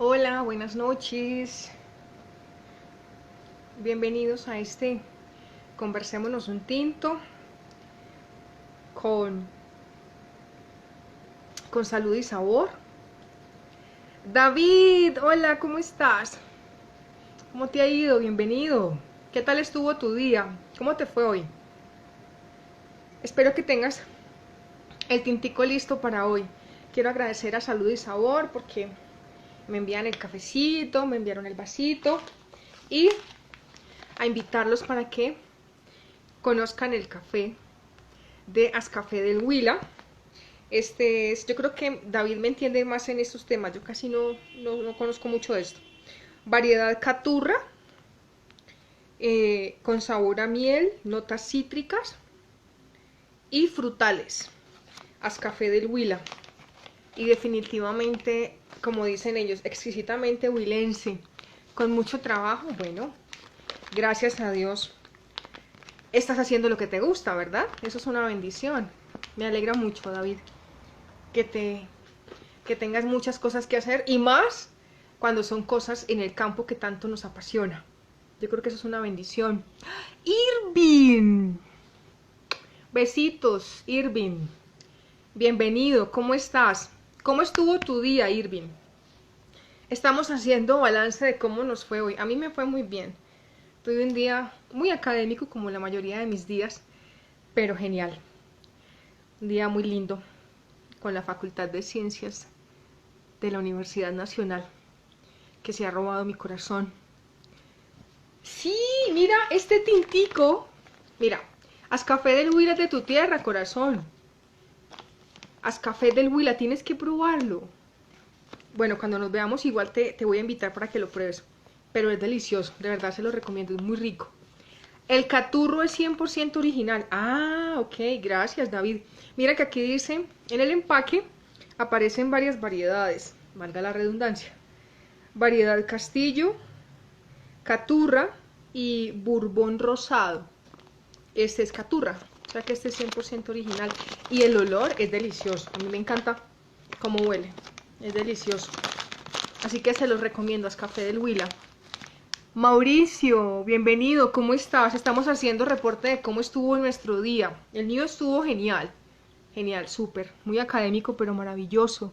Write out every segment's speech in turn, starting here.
Hola, buenas noches. Bienvenidos a este Conversémonos un tinto con, con salud y sabor. David, hola, ¿cómo estás? ¿Cómo te ha ido? Bienvenido. ¿Qué tal estuvo tu día? ¿Cómo te fue hoy? Espero que tengas el tintico listo para hoy. Quiero agradecer a Salud y Sabor porque me envían el cafecito, me enviaron el vasito y a invitarlos para que conozcan el café de Ascafé del Huila. Yo creo que David me entiende más en estos temas, yo casi no conozco mucho de esto. Variedad caturra, con sabor a miel, notas cítricas y frutales. Ascafé del Huila. Y definitivamente, como dicen ellos, exquisitamente huilense, con mucho trabajo. Bueno, gracias a Dios estás haciendo lo que te gusta, ¿verdad? Eso es una bendición. Me alegra mucho, David, que te que tengas muchas cosas que hacer y más cuando son cosas en el campo que tanto nos apasiona. Yo creo que eso es una bendición. Irving, besitos, Irving. Bienvenido, ¿cómo estás? ¿Cómo estuvo tu día, Irving? Estamos haciendo balance de cómo nos fue hoy. A mí me fue muy bien. Tuve un día muy académico como la mayoría de mis días, pero genial. Un día muy lindo con la Facultad de Ciencias de la Universidad Nacional, que se ha robado mi corazón. Sí, mira, este tintico. Mira, haz café del Huila de tu tierra, corazón. Haz café del Huila, tienes que probarlo. Bueno, cuando nos veamos igual te voy a invitar para que lo pruebes. Pero es delicioso, de verdad se lo recomiendo, es muy rico. El caturro es 100% original. Ah, ok, gracias David. Mira que aquí dice, en el empaque aparecen varias variedades, valga la redundancia. Variedad Castillo, Caturra y Bourbon Rosado. Este es Caturra, o sea que este es 100% original. Y el olor es delicioso, a mí me encanta cómo huele, es delicioso. Así que se los recomiendo, es Café del Huila. Mauricio, bienvenido, ¿cómo estás? Estamos haciendo reporte de cómo estuvo nuestro día. El mío estuvo genial, genial, súper, muy académico, pero maravilloso.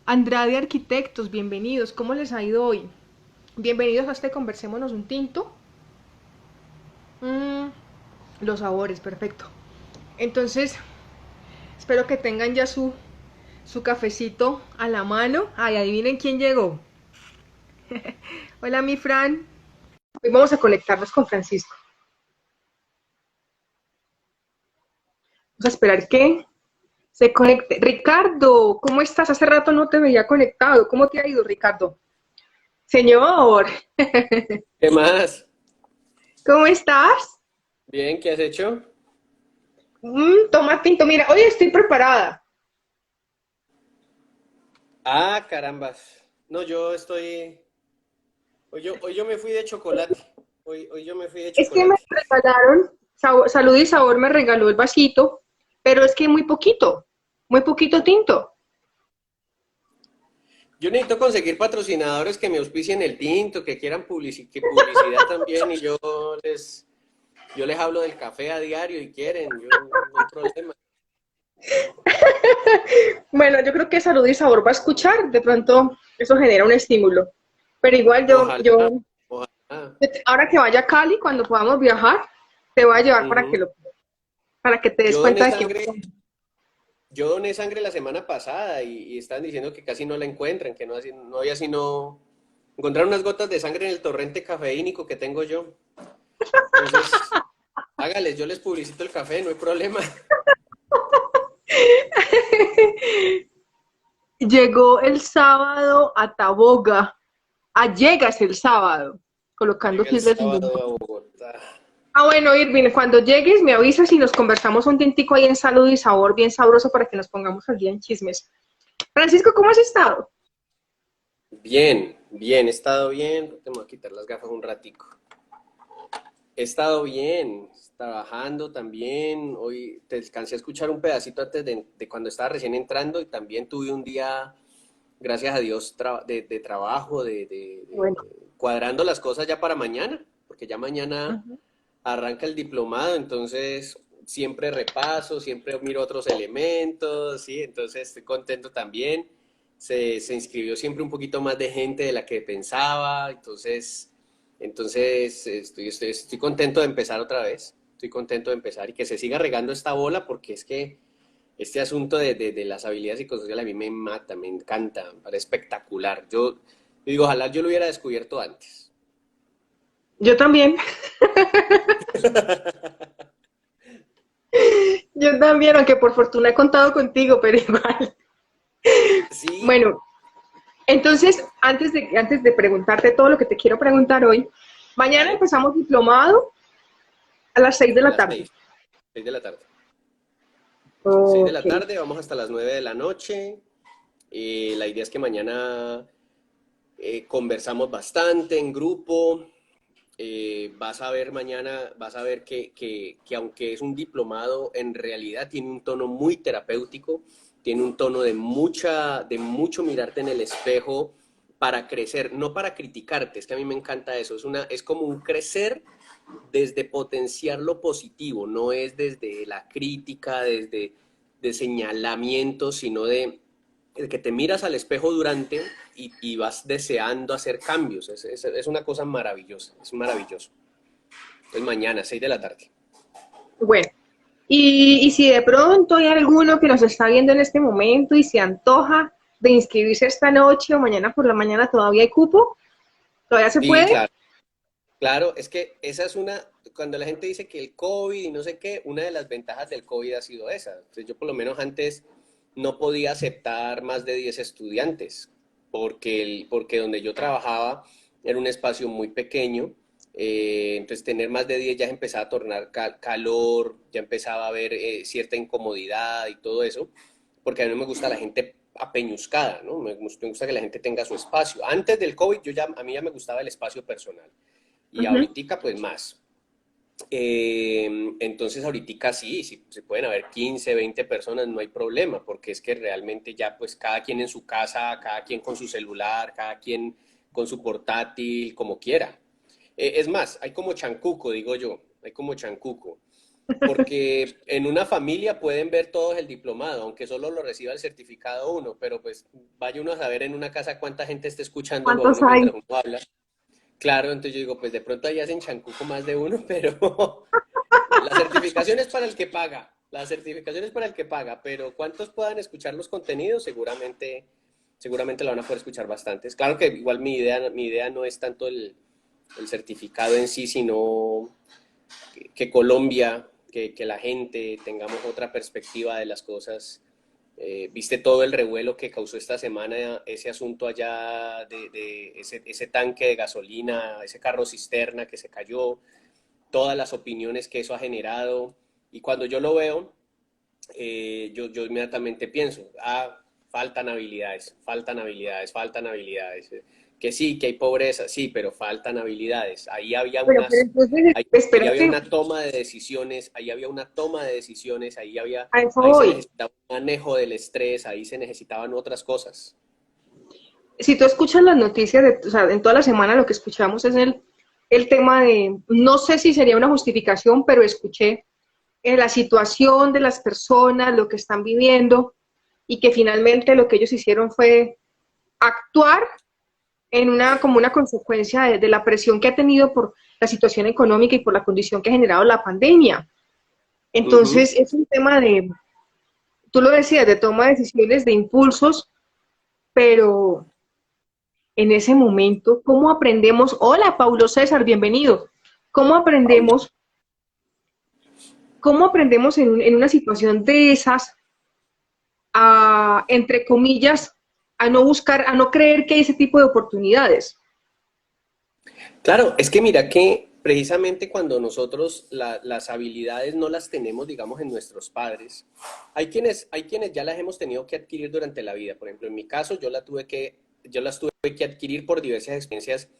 Andrade Arquitectos, bienvenidos, ¿cómo les ha ido hoy? Bienvenidos a este Conversémonos un Tinto. Mm, los sabores, perfecto. Entonces, espero que tengan ya su cafecito a la mano. Ay, adivinen quién llegó. Hola, mi Fran. Hoy vamos a conectarnos con Francisco. Vamos a esperar que se conecte. Ricardo, ¿cómo estás? Hace rato no te veía conectado. ¿Cómo te ha ido, Ricardo? Señor, ¿Qué más? ¿cómo estás? Bien, ¿qué has hecho? Toma tinto. Mira, hoy estoy preparada. Ah, carambas. No, yo estoy. Hoy yo me fui de chocolate. Hoy yo me fui de Es que me chocolate. regalaron, Salud y Sabor me regaló el vasito, pero es que muy poquito tinto. Yo necesito conseguir patrocinadores que me auspicien el tinto, que quieran que publicidad también, y yo les hablo del café a diario y quieren, yo no hay problema. Bueno, yo creo que Salud y Sabor va a escuchar, de pronto eso genera un estímulo. Pero igual Ojalá, ojalá. ahora que vaya a Cali, cuando podamos viajar, te voy a llevar Ujú. para que te des Yo cuenta doné de que sangre, yo doné sangre la semana pasada y están diciendo que casi no la encuentran, que no había sino encontrar unas gotas de sangre en el torrente cafeínico que tengo yo. Entonces, hágales, yo les publicito el café, no hay problema. llegó el sábado a Taboga. Llegas el sábado, colocando Llega el filas en sábado a Bogotá. Ah, bueno, Irving, cuando llegues me avisas y nos conversamos un tintico ahí en salud y sabor bien sabroso para que nos pongamos al día en chismes. Francisco, ¿cómo has estado? Bien, bien, he estado bien. Te voy a quitar las gafas un ratico. He estado bien, trabajando también. Hoy te alcancé a escuchar un pedacito antes de cuando estaba recién entrando y también tuve un día gracias a Dios, de trabajo, Bueno. cuadrando las cosas ya para mañana, porque ya mañana Ujú. arranca el diplomado, entonces siempre repaso, siempre miro otros elementos, ¿sí? Entonces estoy contento también. Se inscribió siempre un poquito más de gente de la que pensaba, entonces estoy contento de empezar otra vez. Estoy contento de empezar y que se siga regando esta bola porque es que este asunto de las habilidades psicosociales a mí me mata, me encanta, me parece espectacular. Yo digo, ojalá yo lo hubiera descubierto antes. Yo también, yo también, aunque por fortuna he contado contigo, pero igual. Sí, Bueno, entonces, antes de preguntarte todo lo que te quiero preguntar hoy, mañana vale, empezamos diplomado a las 6 de a la las tarde. 6 de la tarde. 6 de Ok. la tarde, vamos hasta las 9 de la noche. La idea es que mañana conversamos bastante en grupo. Vas a ver mañana, vas a ver que aunque es un diplomado, en realidad tiene un tono muy terapéutico, tiene un tono de mucho mirarte en el espejo para crecer, no para criticarte, es que a mí me encanta eso, es como un crecer desde potenciar lo positivo, no es desde la crítica, desde de señalamiento, sino de que te miras al espejo durante y vas deseando hacer cambios. Es una cosa maravillosa, es maravilloso. Entonces mañana, 6 de la tarde. Bueno, y si de pronto hay alguno que nos está viendo en este momento y se antoja de inscribirse esta noche o mañana por la mañana, ¿todavía hay cupo? ¿Todavía se Sí, puede? claro. Claro, es que esa es cuando la gente dice que el COVID y no sé qué, una de las ventajas del COVID ha sido esa. Entonces, yo por lo menos antes no podía aceptar más de 10 estudiantes, porque donde yo trabajaba era un espacio muy pequeño, entonces tener más de 10 ya empezaba a tornar calor, ya empezaba a haber cierta incomodidad y todo eso, porque a mí no me gusta la gente apeñuscada, ¿no? Me gusta que la gente tenga su espacio. Antes del COVID, a mí ya me gustaba el espacio personal y Ujú. ahorita pues más. Entonces ahorita sí, sí, se pueden haber 15, 20 personas, no hay problema, porque es que realmente ya pues cada quien en su casa, cada quien con su celular, cada quien con su portátil, como quiera. Es más, hay como chancuco, digo yo, hay como chancuco, porque en una familia pueden ver todos el diplomado, aunque solo lo reciba el certificado uno, pero pues vaya uno a saber en una casa cuánta gente está escuchándolo a ¿Cuántos uno hay? mientras uno habla. Claro, entonces yo digo, pues de pronto ahí hacen chancuco más de uno, pero la certificación es para el que paga. La certificación es para el que paga, pero ¿cuántos puedan escuchar los contenidos? Seguramente la van a poder escuchar bastantes. Claro que igual mi idea no es tanto el certificado en sí, sino que Colombia, que la gente tengamos otra perspectiva de las cosas. ¿Viste todo el revuelo que causó esta semana ese asunto allá de ese tanque de gasolina, ese carro cisterna que se cayó, todas las opiniones que eso ha generado? Y cuando yo lo veo, yo inmediatamente pienso, faltan habilidades, faltan habilidades, faltan habilidades. Que sí, que hay pobreza, sí, pero faltan habilidades. Pero entonces, Ahí había espérate, una toma de decisiones, ahí había una toma de decisiones, a eso ahí se voy. necesitaba un manejo del estrés, ahí se necesitaban otras cosas. Si tú escuchas las noticias, o sea, en toda la semana lo que escuchamos es el tema de, no sé si sería una justificación, pero escuché la situación de las personas, lo que están viviendo, y que finalmente lo que ellos hicieron fue actuar como una consecuencia de la presión que ha tenido por la situación económica y por la condición que ha generado la pandemia. Ujú. Entonces, es un tema de, tú lo decías, de toma de decisiones, de impulsos, pero en ese momento, ¿cómo aprendemos? Hola, Paulo César, bienvenido. ¿Cómo Paula. aprendemos, cómo aprendemos en una situación de esas a, entre comillas, a no buscar, a no creer que hay ese tipo de oportunidades? Claro, es que mira que precisamente cuando nosotros las habilidades no las tenemos, digamos, en nuestros padres, hay quienes ya las hemos tenido que adquirir durante la vida. Por ejemplo, en mi caso, yo las tuve que adquirir por diversas experiencias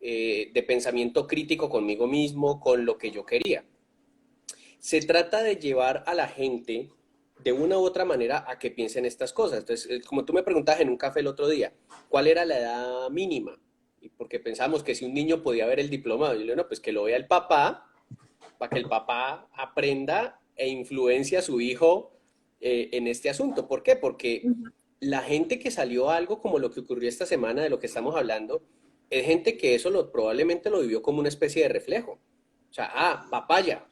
de pensamiento crítico conmigo mismo, con lo que yo quería. Se trata de llevar a la gente de una u otra manera a que piensen estas cosas. Entonces, como tú me preguntabas en un café el otro día, ¿cuál era la edad mínima? Y porque pensamos que si un niño podía ver el diplomado, yo le digo, no, pues que lo vea el papá, para que el papá aprenda e influencie a su hijo en este asunto. ¿Por qué? Porque Ujú. la gente que salió a algo como lo que ocurrió esta semana, de lo que estamos hablando, es gente que eso probablemente lo vivió como una especie de reflejo. O sea, papaya,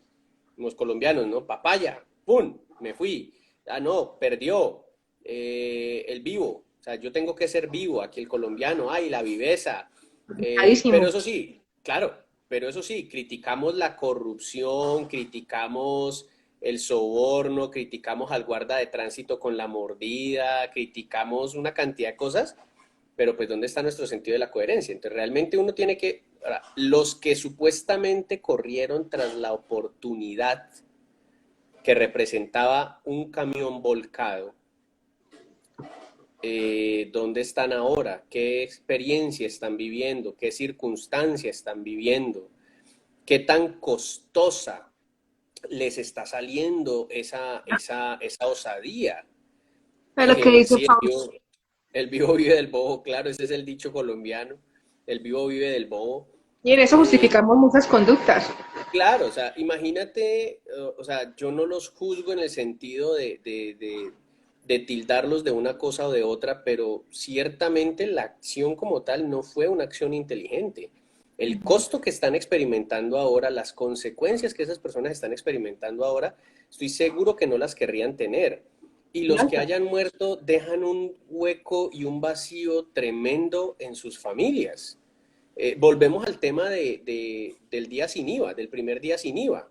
los colombianos, ¿no? Papaya, ¡pum! Me fui. Ah, no, perdió el vivo. O sea, yo tengo que ser vivo, aquí el colombiano, ay, la viveza. Pero Clarísimo. eso sí, claro, pero eso sí, criticamos la corrupción, criticamos el soborno, criticamos al guarda de tránsito con la mordida, criticamos una cantidad de cosas, pero pues ¿dónde está nuestro sentido de la coherencia? Entonces realmente uno tiene que, ahora, los que supuestamente corrieron tras la oportunidad que representaba un camión volcado, dónde están ahora, qué experiencia están viviendo, qué circunstancia están viviendo, qué tan costosa les está saliendo esa osadía. Es lo que dice Sí, Pablo. el vivo vive del bobo, claro, ese es el dicho colombiano, el vivo vive del bobo. Y en eso Eh, justificamos muchas conductas. Claro, o sea, imagínate, o sea, yo no los juzgo en el sentido de tildarlos de una cosa o de otra, pero ciertamente la acción como tal no fue una acción inteligente. El costo que están experimentando ahora, las consecuencias que esas personas están experimentando ahora, estoy seguro que no las querrían tener. Y los que hayan muerto dejan un hueco y un vacío tremendo en sus familias. Volvemos al tema del día sin IVA, del primer día sin IVA.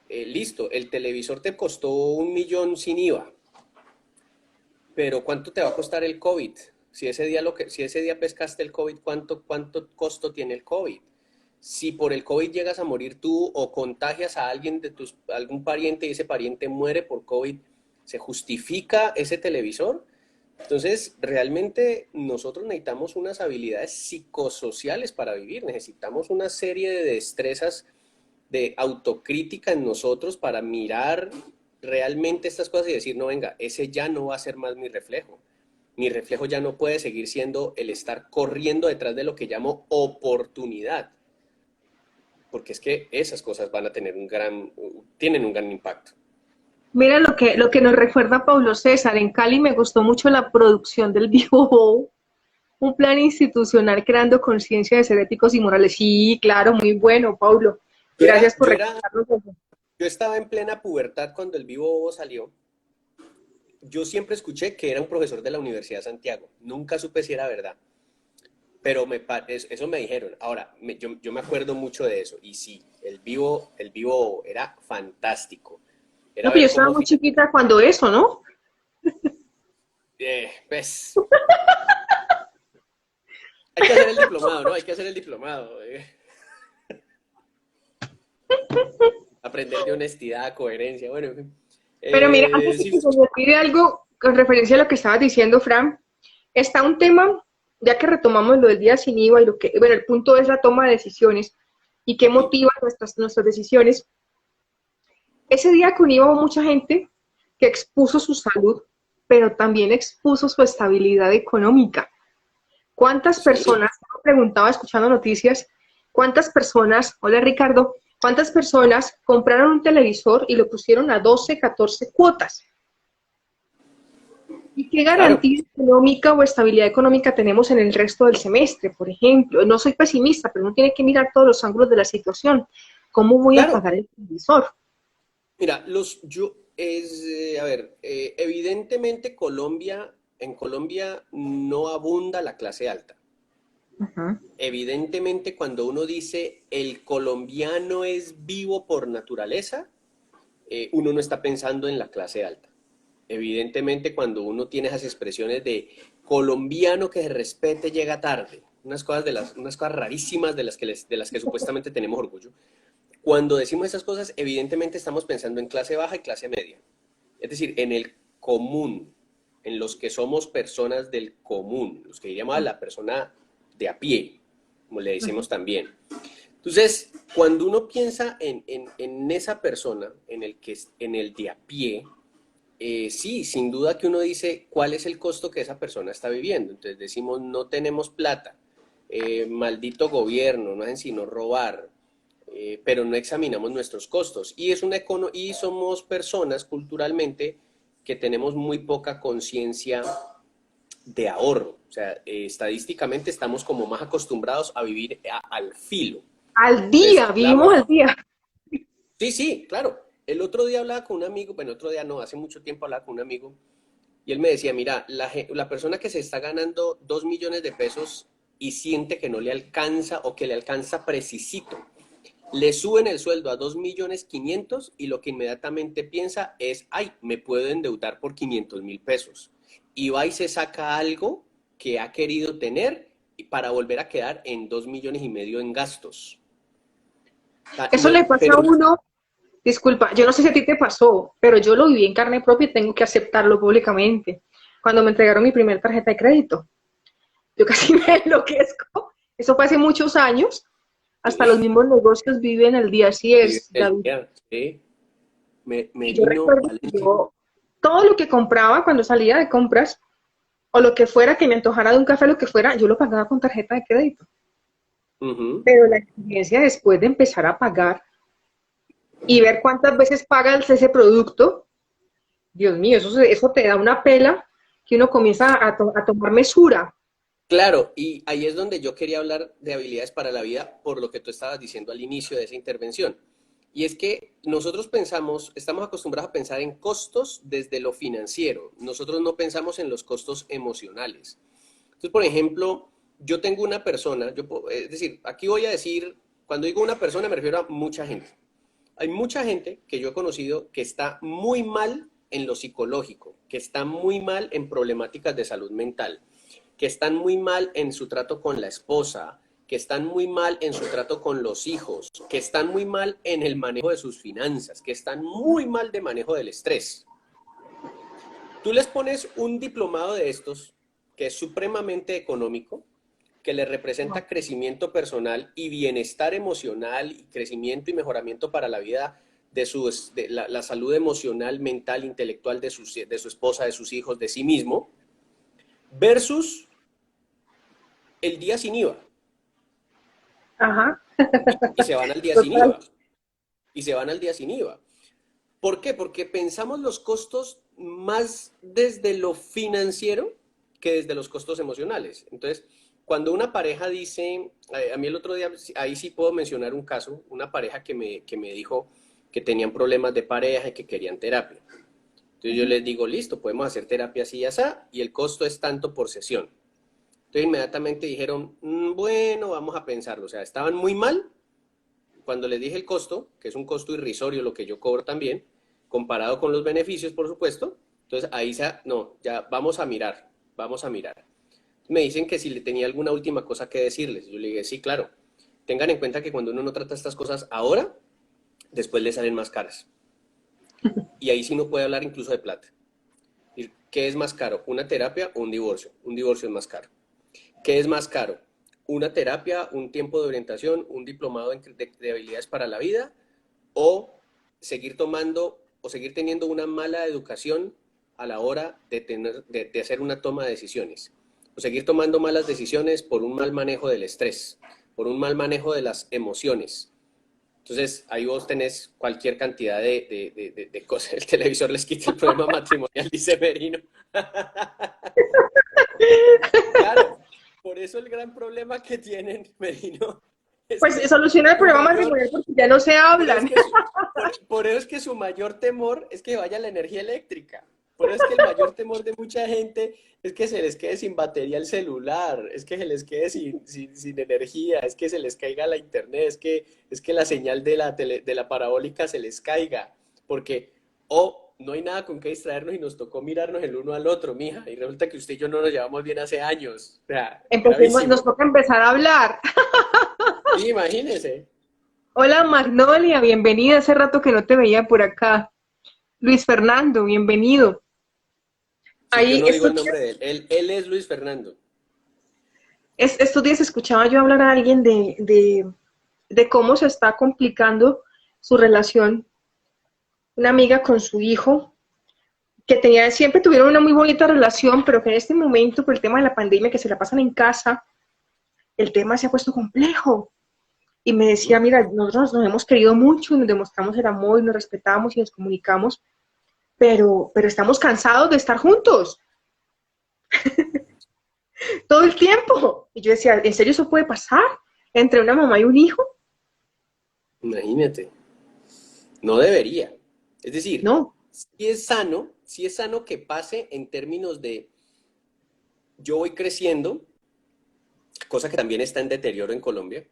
Listo, el televisor te costó 1 millón sin IVA, pero ¿cuánto te va a costar el COVID? Si ese día pescaste el COVID, ¿cuánto costo tiene el COVID? Si por el COVID llegas a morir tú o contagias a alguien algún pariente y ese pariente muere por COVID, ¿se justifica ese televisor? Entonces, realmente nosotros necesitamos unas habilidades psicosociales para vivir, necesitamos una serie de destrezas de autocrítica en nosotros para mirar realmente estas cosas y decir, no, venga, ese ya no va a ser más mi reflejo. Mi reflejo ya no puede seguir siendo el estar corriendo detrás de lo que llamo oportunidad, porque es que esas cosas van a tener tienen un gran impacto. Mira lo que nos recuerda Pablo César. En Cali me gustó mucho la producción del Vivo, un plan institucional creando conciencia de ser éticos y morales. Sí, claro, muy bueno, Pablo. Yo Gracias era, por yo era, recordarnos eso. yo estaba en plena pubertad cuando el Vivo Bobo salió. Yo siempre escuché que era un profesor de la Universidad de Santiago. Nunca supe si era verdad, pero eso me dijeron. Ahora, yo me acuerdo mucho de eso. Y sí, el vivo era fantástico. Era No, pero yo ver estaba cómo, muy chiquita cuando eso, ¿no? pues, hay que hacer el diplomado, ¿no? Hay que hacer el diplomado. Aprender de honestidad, coherencia, bueno, en fin. Pero mira, antes de Sí, que se me olvide algo con referencia a lo que estabas diciendo, Fran, está un tema, ya que retomamos lo del día sin IVA y lo que, bueno, el punto es la toma de decisiones y qué sí, motiva nuestras decisiones. Ese día con IVA hubo mucha gente que expuso su salud, pero también expuso su estabilidad económica. ¿Cuántas sí, personas, me preguntaba escuchando noticias, cuántas personas, hola Ricardo, cuántas personas compraron un televisor y lo pusieron a 12, 14 cuotas? ¿Y qué claro, garantía económica o estabilidad económica tenemos en el resto del semestre, por ejemplo? No soy pesimista, pero uno tiene que mirar todos los ángulos de la situación. ¿Cómo voy a claro. pagar el televisor? Mira, a ver, evidentemente en Colombia no abunda la clase alta. Ajá. Evidentemente cuando uno dice el colombiano es vivo por naturaleza, uno no está pensando en la clase alta. Evidentemente cuando uno tiene esas expresiones de colombiano que se respete llega tarde, unas cosas rarísimas de las que supuestamente tenemos orgullo. Cuando decimos esas cosas, evidentemente estamos pensando en clase baja y clase media. Es decir, en el común, en los que somos personas del común, los que diríamos a la persona de a pie, como le decimos también. Entonces, cuando uno piensa en esa persona, en el de a pie, Sí, sin duda que uno dice cuál es el costo que esa persona está viviendo. Entonces decimos, no tenemos plata, maldito gobierno, no hacen sino robar, pero no examinamos nuestros costos. Y somos personas culturalmente que tenemos muy poca conciencia de ahorro. O sea, estadísticamente estamos como más acostumbrados a vivir al filo. Al Entonces, día, vivimos al día. sí, sí, claro. El otro día hablaba con un amigo, bueno, otro día no, hace mucho tiempo hablaba con un amigo y él me decía, mira, la persona que se está ganando 2 millones de pesos y siente que no le alcanza o que le alcanza precisito, le suben el sueldo a 2.500.000 y lo que inmediatamente piensa es, ay, me puedo endeudar por 500.000 pesos. Y va y se saca algo que ha querido tener para volver a quedar en 2,5 millones en gastos. O sea, Eso le pasa pero a uno, disculpa, yo no sé si a ti te pasó, pero yo lo viví en carne propia y tengo que aceptarlo públicamente. Cuando me entregaron mi primera tarjeta de crédito, yo casi me enloquezco. Eso fue hace muchos años. Hasta los sí, mismos negocios viven el día, así vive es, el David. día, sí. Y yo Merino recuerdo que Valencia. yo, todo lo que compraba cuando salía de compras, o lo que fuera que me antojara de un café, lo que fuera, yo lo pagaba con tarjeta de crédito. Ujú. Pero la experiencia después de empezar a pagar y ver cuántas veces pagas ese producto, Dios mío, eso te da una pela que uno comienza a tomar mesura. Claro, y ahí es donde yo quería hablar de habilidades para la vida por lo que tú estabas diciendo al inicio de esa intervención. Y es que nosotros pensamos, estamos acostumbrados a pensar en costos desde lo financiero. Nosotros no pensamos en los costos emocionales. Entonces, por ejemplo, yo tengo una persona, es decir, aquí voy a decir, cuando digo una persona me refiero a mucha gente. Hay mucha gente que yo he conocido que está muy mal en lo psicológico, que está muy mal en problemáticas de salud mental, que están muy mal en su trato con la esposa, que están muy mal en su trato con los hijos, que están muy mal en el manejo de sus finanzas, que están muy mal de manejo del estrés. Tú les pones un diplomado de estos, que es supremamente económico, que le representa crecimiento personal y bienestar emocional y crecimiento y mejoramiento para la vida de la salud emocional, mental, intelectual de su esposa, de sus hijos, de sí mismo, versus el día sin IVA. Ajá, Y se van al día sin total. IVA. Y se van al día sin IVA. ¿Por qué? Porque pensamos los costos más desde lo financiero que desde los costos emocionales. Entonces, cuando una pareja dice, a mí el otro día, ahí sí puedo mencionar un caso, una pareja que me dijo que tenían problemas de pareja y que querían terapia. Entonces yo les digo, listo, podemos hacer terapia así y así, y el costo es tanto por sesión. Entonces inmediatamente dijeron, bueno, vamos a pensarlo. O sea, estaban muy mal cuando les dije el costo, que es un costo irrisorio lo que yo cobro también, comparado con los beneficios, por supuesto. Entonces ahí no, ya vamos a mirar, vamos a mirar. Me dicen que si le tenía alguna última cosa que decirles. Yo le dije, sí, claro. Tengan en cuenta que cuando uno no trata estas cosas ahora, después le salen más caras. Y ahí sí no puede hablar incluso de plata. ¿Qué es más caro? ¿Una terapia o un divorcio? Un divorcio es más caro. ¿Qué es más caro? ¿Una terapia, un tiempo de orientación, un diplomado de habilidades para la vida o seguir tomando o seguir teniendo una mala educación a la hora de hacer una toma de decisiones? O seguir tomando malas decisiones por un mal manejo del estrés, por un mal manejo de las emociones. Entonces, ahí vos tenés cualquier cantidad de cosas. El televisor les quita el problema matrimonial, dice Merino. Claro, por eso el gran problema que tienen, Merino, es Pues que soluciona el su problema mayor, matrimonial porque ya no se por eso es hablan. que por eso es que su mayor temor es que vaya la energía eléctrica. Por eso es que el mayor temor de mucha gente es que se les quede sin batería el celular, es que se les quede sin energía, es que se les caiga la internet, es que la señal de la parabólica se les caiga, porque no hay nada con qué distraernos y nos tocó mirarnos el uno al otro, mija, y resulta que usted y yo no nos llevamos bien hace años. O sea, Empecemos, nos gravísimo. toca empezar a hablar. Sí, imagínese. Hola Magnolia, bienvenida. Hace rato que no te veía por acá. Luis Fernando, bienvenido. Si yo Ahí no digo el nombre de él, él es Luis Fernando. estos días escuchaba yo hablar a alguien de cómo se está complicando su relación, una amiga con su hijo, siempre tuvieron una muy bonita relación, pero que en este momento, por el tema de la pandemia, que se la pasan en casa, el tema se ha puesto complejo. Y me decía, mira, nosotros nos hemos querido mucho y nos demostramos el amor y nos respetamos y nos comunicamos, pero estamos cansados de estar juntos todo el tiempo. Y yo decía, ¿en serio eso puede pasar entre una mamá y un hijo? Imagínate, no debería. Es decir, No. sí es sano que pase en términos de yo voy creciendo, cosa que también está en deterioro en Colombia,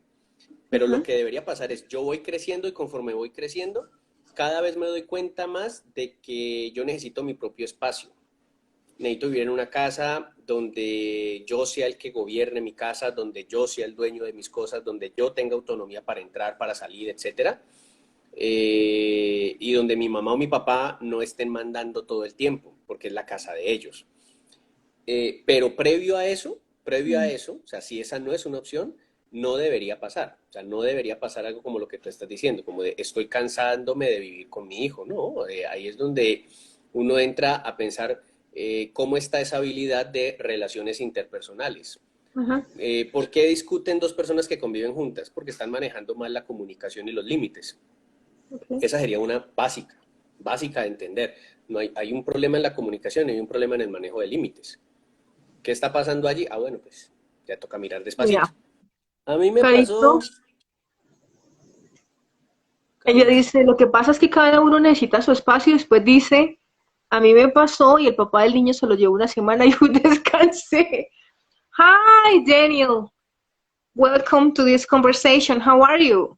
pero lo Uh-huh. que debería pasar es yo voy creciendo y conforme voy creciendo, cada vez me doy cuenta más de que yo necesito mi propio espacio. Necesito vivir en una casa donde yo sea el que gobierne mi casa, donde yo sea el dueño de mis cosas, donde yo tenga autonomía para entrar, para salir, etcétera. Y donde mi mamá o mi papá no estén mandando todo el tiempo, porque es la casa de ellos. Pero previo a eso, o sea, si esa no es una opción, no debería pasar. O sea, no debería pasar algo como lo que tú estás diciendo, como de estoy cansándome de vivir con mi hijo, ¿no? Ahí es donde uno entra a pensar cómo está esa habilidad de relaciones interpersonales. Uh-huh. ¿Por qué discuten dos personas que conviven juntas? Porque están manejando mal la comunicación y los límites. Okay. Esa sería una básica de entender. No hay un problema en la comunicación, hay un problema en el manejo de límites. ¿Qué está pasando allí? Ah, bueno, pues ya toca mirar despacito. Mira, A mí me pasó, Carito, ella Carito. dice, lo que pasa es que cada uno necesita su espacio y después dice, a mí me pasó y el papá del niño se lo llevó una semana y yo descansé. Hi, Daniel. Welcome to this conversation. How are you?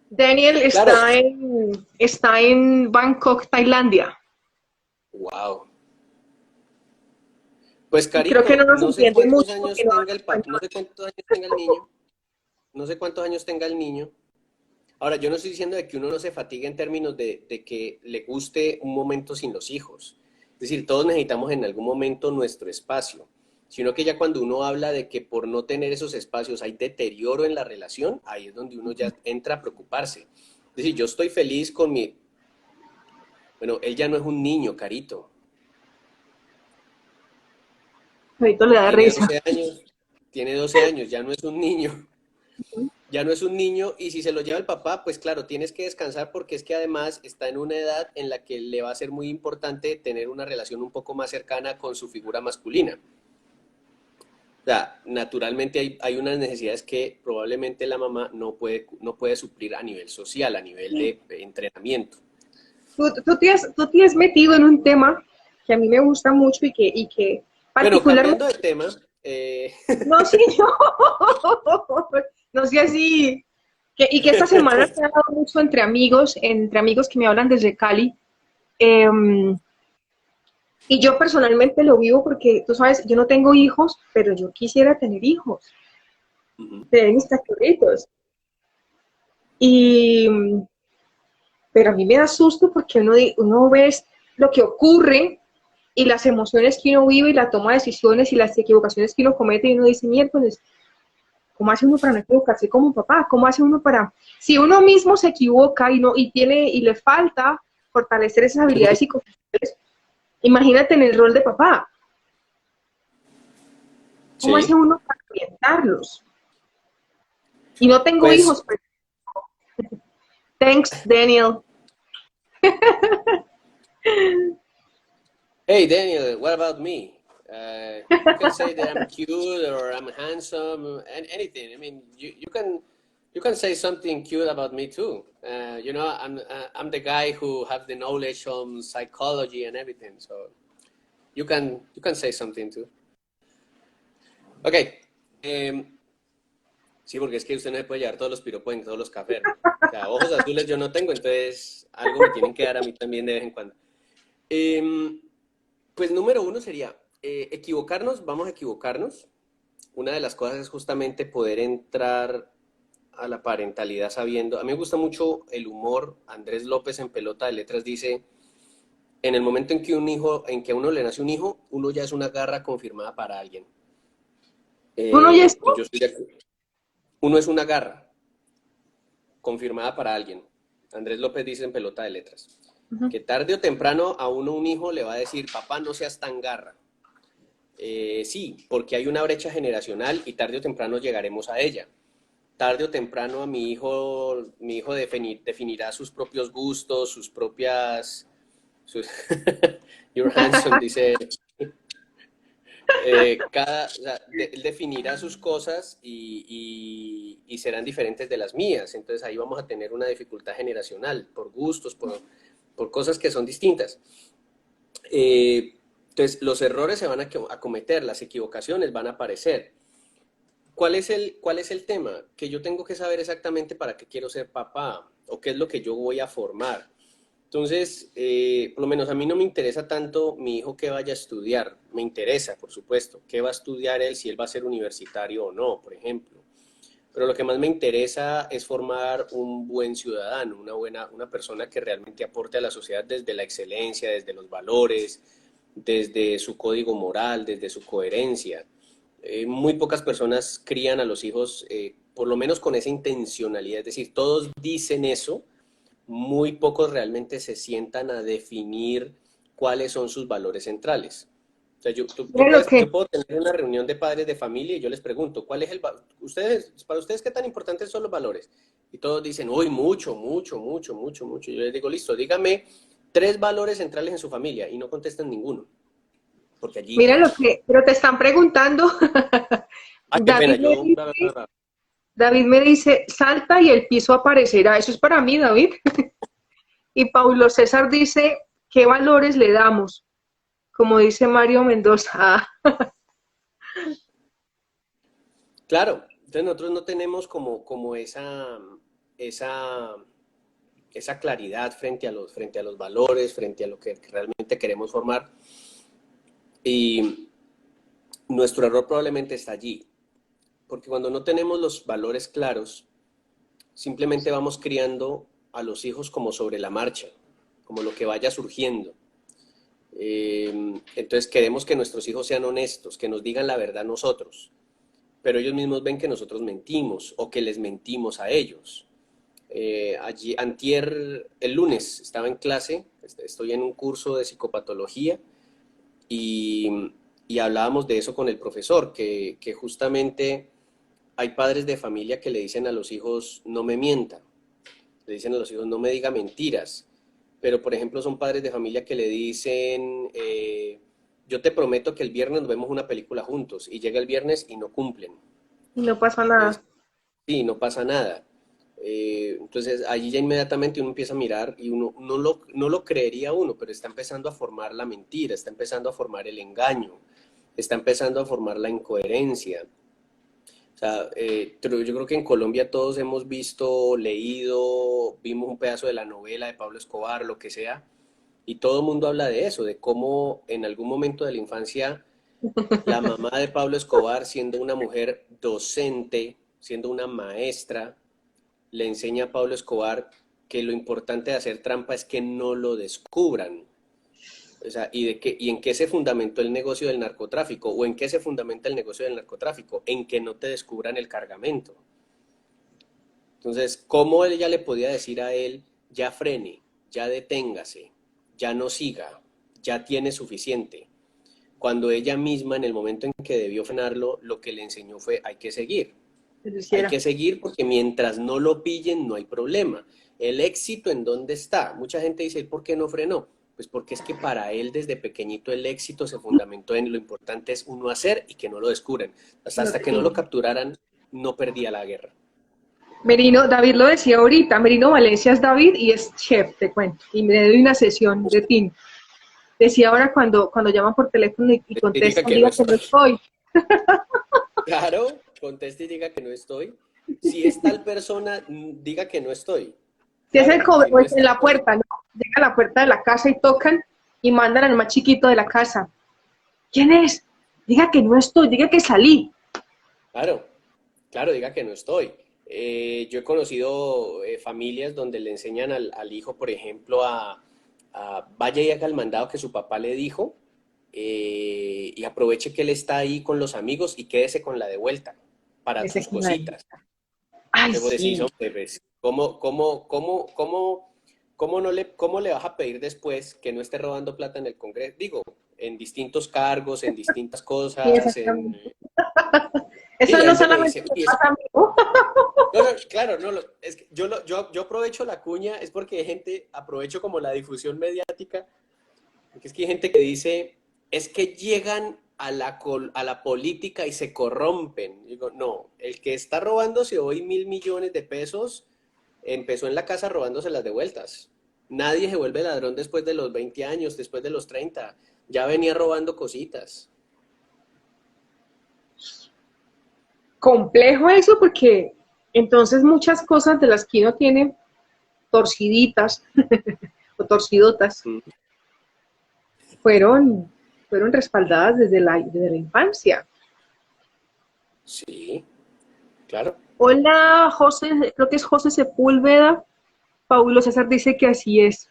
Daniel Claro. está en Bangkok, Tailandia. Wow. Pues Y creo que no Carito, nos no sé entiende cuántos mucho porque años no tenga habla el papá, no español. sé cuántos años tenga el niño, no sé cuántos años tenga el niño. Ahora, yo no estoy diciendo de que uno no se fatigue en términos de que le guste un momento sin los hijos. Es decir, todos necesitamos en algún momento nuestro espacio, sino que ya cuando uno habla de que por no tener esos espacios hay deterioro en la relación, ahí es donde uno ya entra a preocuparse. Es decir, yo estoy feliz con mi... Bueno, él ya no es un niño, Carito. Carito le da Tiene risa. 12 años, tiene 12 años, ya no es un niño. Ya no es un niño y si se lo lleva el papá, pues claro, tienes que descansar porque es que además está en una edad en la que le va a ser muy importante tener una relación un poco más cercana con su figura masculina. O sea, naturalmente hay unas necesidades que probablemente la mamá no puede suplir a nivel social, a nivel de entrenamiento. Tú te has metido en un tema que a mí me gusta mucho y que Bueno, particularmente, cambiando de tema, no, sí, no, no sé así, y que esta semana se ha dado mucho entre amigos que me hablan desde Cali, eh, y yo personalmente lo vivo porque, tú sabes, yo no tengo hijos, pero yo quisiera tener hijos, tener mis cachorritos, y, pero a mí me da susto porque uno ve lo que ocurre y las emociones que uno vive y la toma de decisiones y las equivocaciones que uno comete y uno dice, miércoles, ¿cómo hace uno para no equivocarse como papá? ¿Cómo hace uno para, si uno mismo se equivoca y le falta fortalecer esas habilidades psicosociales, imagínate en el rol de papá, ¿cómo hace sí, uno para orientarlos? Y no tengo pues, hijos, pero thanks, Daniel. hey Daniel, what about me? You can say that I'm cute or I'm handsome and anything. I mean, you can say something cute about me too. You know, I'm the guy who have the knowledge on psychology and everything. So you can say something too. Ok. Sí, porque es que usted no se puede llevar todos los piropos en todos los cafés, hermano. O sea, ojos azules yo no tengo, entonces algo me tienen que dar a mí también de vez en cuando. Em, Pues número uno sería equivocarnos, vamos a equivocarnos. Una de las cosas es justamente poder entrar a la parentalidad sabiendo. A mí me gusta mucho el humor. Andrés López en Pelota de Letras dice, en el momento en que en que a uno le nace un hijo, uno ya es una garra confirmada para alguien. ¿Tú no oyes Y esto? yo estoy de acuerdo. Uno es una garra confirmada para alguien. Andrés López dice en Pelota de Letras. Ujú. que tarde o temprano a uno un hijo le va a decir, papá, no seas tan garra. Sí, porque hay una brecha generacional y tarde o temprano llegaremos a ella. Tarde o temprano a mi hijo definirá sus propios gustos, sus propias... sus- You're handsome, dice. O sea, él definirá sus cosas y serán diferentes de las mías. Entonces ahí vamos a tener una dificultad generacional por gustos, por cosas que son distintas. Eh, entonces los errores se van a cometer, las equivocaciones van a aparecer. Cuál es el tema? Que yo tengo que saber exactamente para qué quiero ser papá o qué es lo que yo voy a formar. Entonces, por lo menos a mí no me interesa tanto mi hijo que vaya a estudiar. Me interesa, por supuesto, qué va a estudiar él, si él va a ser universitario o no, por ejemplo. Pero lo que más me interesa es formar un buen ciudadano, una persona que realmente aporte a la sociedad desde la excelencia, desde los valores, desde su código moral, desde su coherencia. Muy pocas personas crían a los hijos, por lo menos con esa intencionalidad, es decir, todos dicen eso, muy pocos realmente se sientan a definir cuáles son sus valores centrales. O sea, Mira lo yo que, puedo tener una reunión de padres de familia y yo les pregunto, ¿cuál es para ustedes qué tan importantes son los valores? Y todos dicen, uy, mucho, mucho, mucho, mucho, mucho. Y yo les digo, listo, dígame tres valores centrales en su familia y no contestan ninguno, porque allí, mira lo que, pero te están preguntando. ay, qué pena, David me yo, dice, David me dice, salta y el piso aparecerá. Eso es para mí, David. Y Paulo César dice, ¿qué valores le damos? Como dice Mario Mendoza. claro, entonces nosotros no tenemos como esa, esa claridad frente a los valores, frente a lo que realmente queremos formar. Y nuestro error probablemente está allí, porque cuando no tenemos los valores claros, simplemente vamos criando a los hijos como sobre la marcha, como lo que vaya surgiendo. Entonces queremos que nuestros hijos sean honestos, que nos digan la verdad nosotros, pero ellos mismos ven que nosotros mentimos o que les mentimos a ellos. Allí, antier, el lunes, estaba en clase, estoy en un curso de psicopatología y, y hablábamos de eso con el profesor, que justamente hay padres de familia que le dicen a los hijos, no me mienta, le dicen a los hijos, no me diga mentiras, pero por ejemplo son padres de familia que le dicen, yo te prometo que el viernes nos vemos una película juntos, y llega el viernes y no cumplen. Y no pasa Entonces, nada. sí, no pasa nada. Entonces allí ya inmediatamente uno empieza a mirar y uno no lo creería uno, pero está empezando a formar la mentira, está empezando a formar el engaño, está empezando a formar la incoherencia. O sea, pero yo creo que en Colombia todos hemos visto, leído, vimos un pedazo de la novela de Pablo Escobar, lo que sea, y todo el mundo habla de eso, de cómo en algún momento de la infancia la mamá de Pablo Escobar, siendo una mujer docente, siendo una maestra, le enseña a Pablo Escobar que lo importante de hacer trampa es que no lo descubran. O sea, y en qué se fundamentó el negocio del narcotráfico, o en qué se fundamenta el negocio del narcotráfico, en que no te descubran el cargamento. Entonces, ¿cómo ella le podía decir a él, ya frene, ya deténgase, ya no siga, ya tiene suficiente? Cuando ella misma, en el momento en que debió frenarlo, lo que le enseñó fue, hay que seguir. Que lo Hay hiciera. que seguir porque mientras no lo pillen no hay problema. El éxito en dónde está. Mucha gente dice, ¿por qué no frenó? Pues porque es que para él desde pequeñito el éxito se fundamentó en lo importante es uno hacer y que no lo descubran. No Hasta te que no lo pillo. capturaran, no perdía la guerra. Merino, David lo decía ahorita, Merino Valencia es David y es chef, te cuento. Y me doy una sesión de team. Decía ahora cuando llaman por teléfono y Diga contestan, que no diga que no estoy. estoy. Claro, conteste y diga que no estoy. Si es tal persona, diga que no estoy. Si es el Claro, cobre, si o no es en está, la no puerta, ¿no? Llega a la puerta de la casa y tocan y mandan al más chiquito de la casa. ¿Quién es? Diga que no estoy, diga que salí. claro, claro, diga que no estoy. Yo he conocido familias donde le enseñan al hijo, por ejemplo, vaya y haga el mandado que su papá le dijo y aproveche que él está ahí con los amigos y quédese con la de vuelta para Ese sus con la de- cositas. Ay, Entonces vos decís, sí. hombre, pues, cómo le vas a pedir después que no esté robando plata en el Congreso? Digo, en distintos cargos, en distintas Sí, cosas, exactamente. y Eso la no gente me solamente dice, le "Uy, pasa a mí, ¿no? no, no, claro, no, es que yo aprovecho la cuña, es porque hay gente, aprovecho como la difusión mediática, porque es que hay gente que dice, es que llegan a la política y se corrompen. Digo, no, el que está robándose hoy 1.000 millones de pesos empezó en la casa robándoselas de vueltas. Nadie se vuelve ladrón después de los 20 años, después de los 30. Ya venía robando cositas. Complejo eso porque entonces muchas cosas de las que uno tiene torciditas o torcidotas Mm, fueron, fueron respaldadas desde la infancia. sí, claro. Hola, José, creo que es José Sepúlveda. Paulo César dice que así es.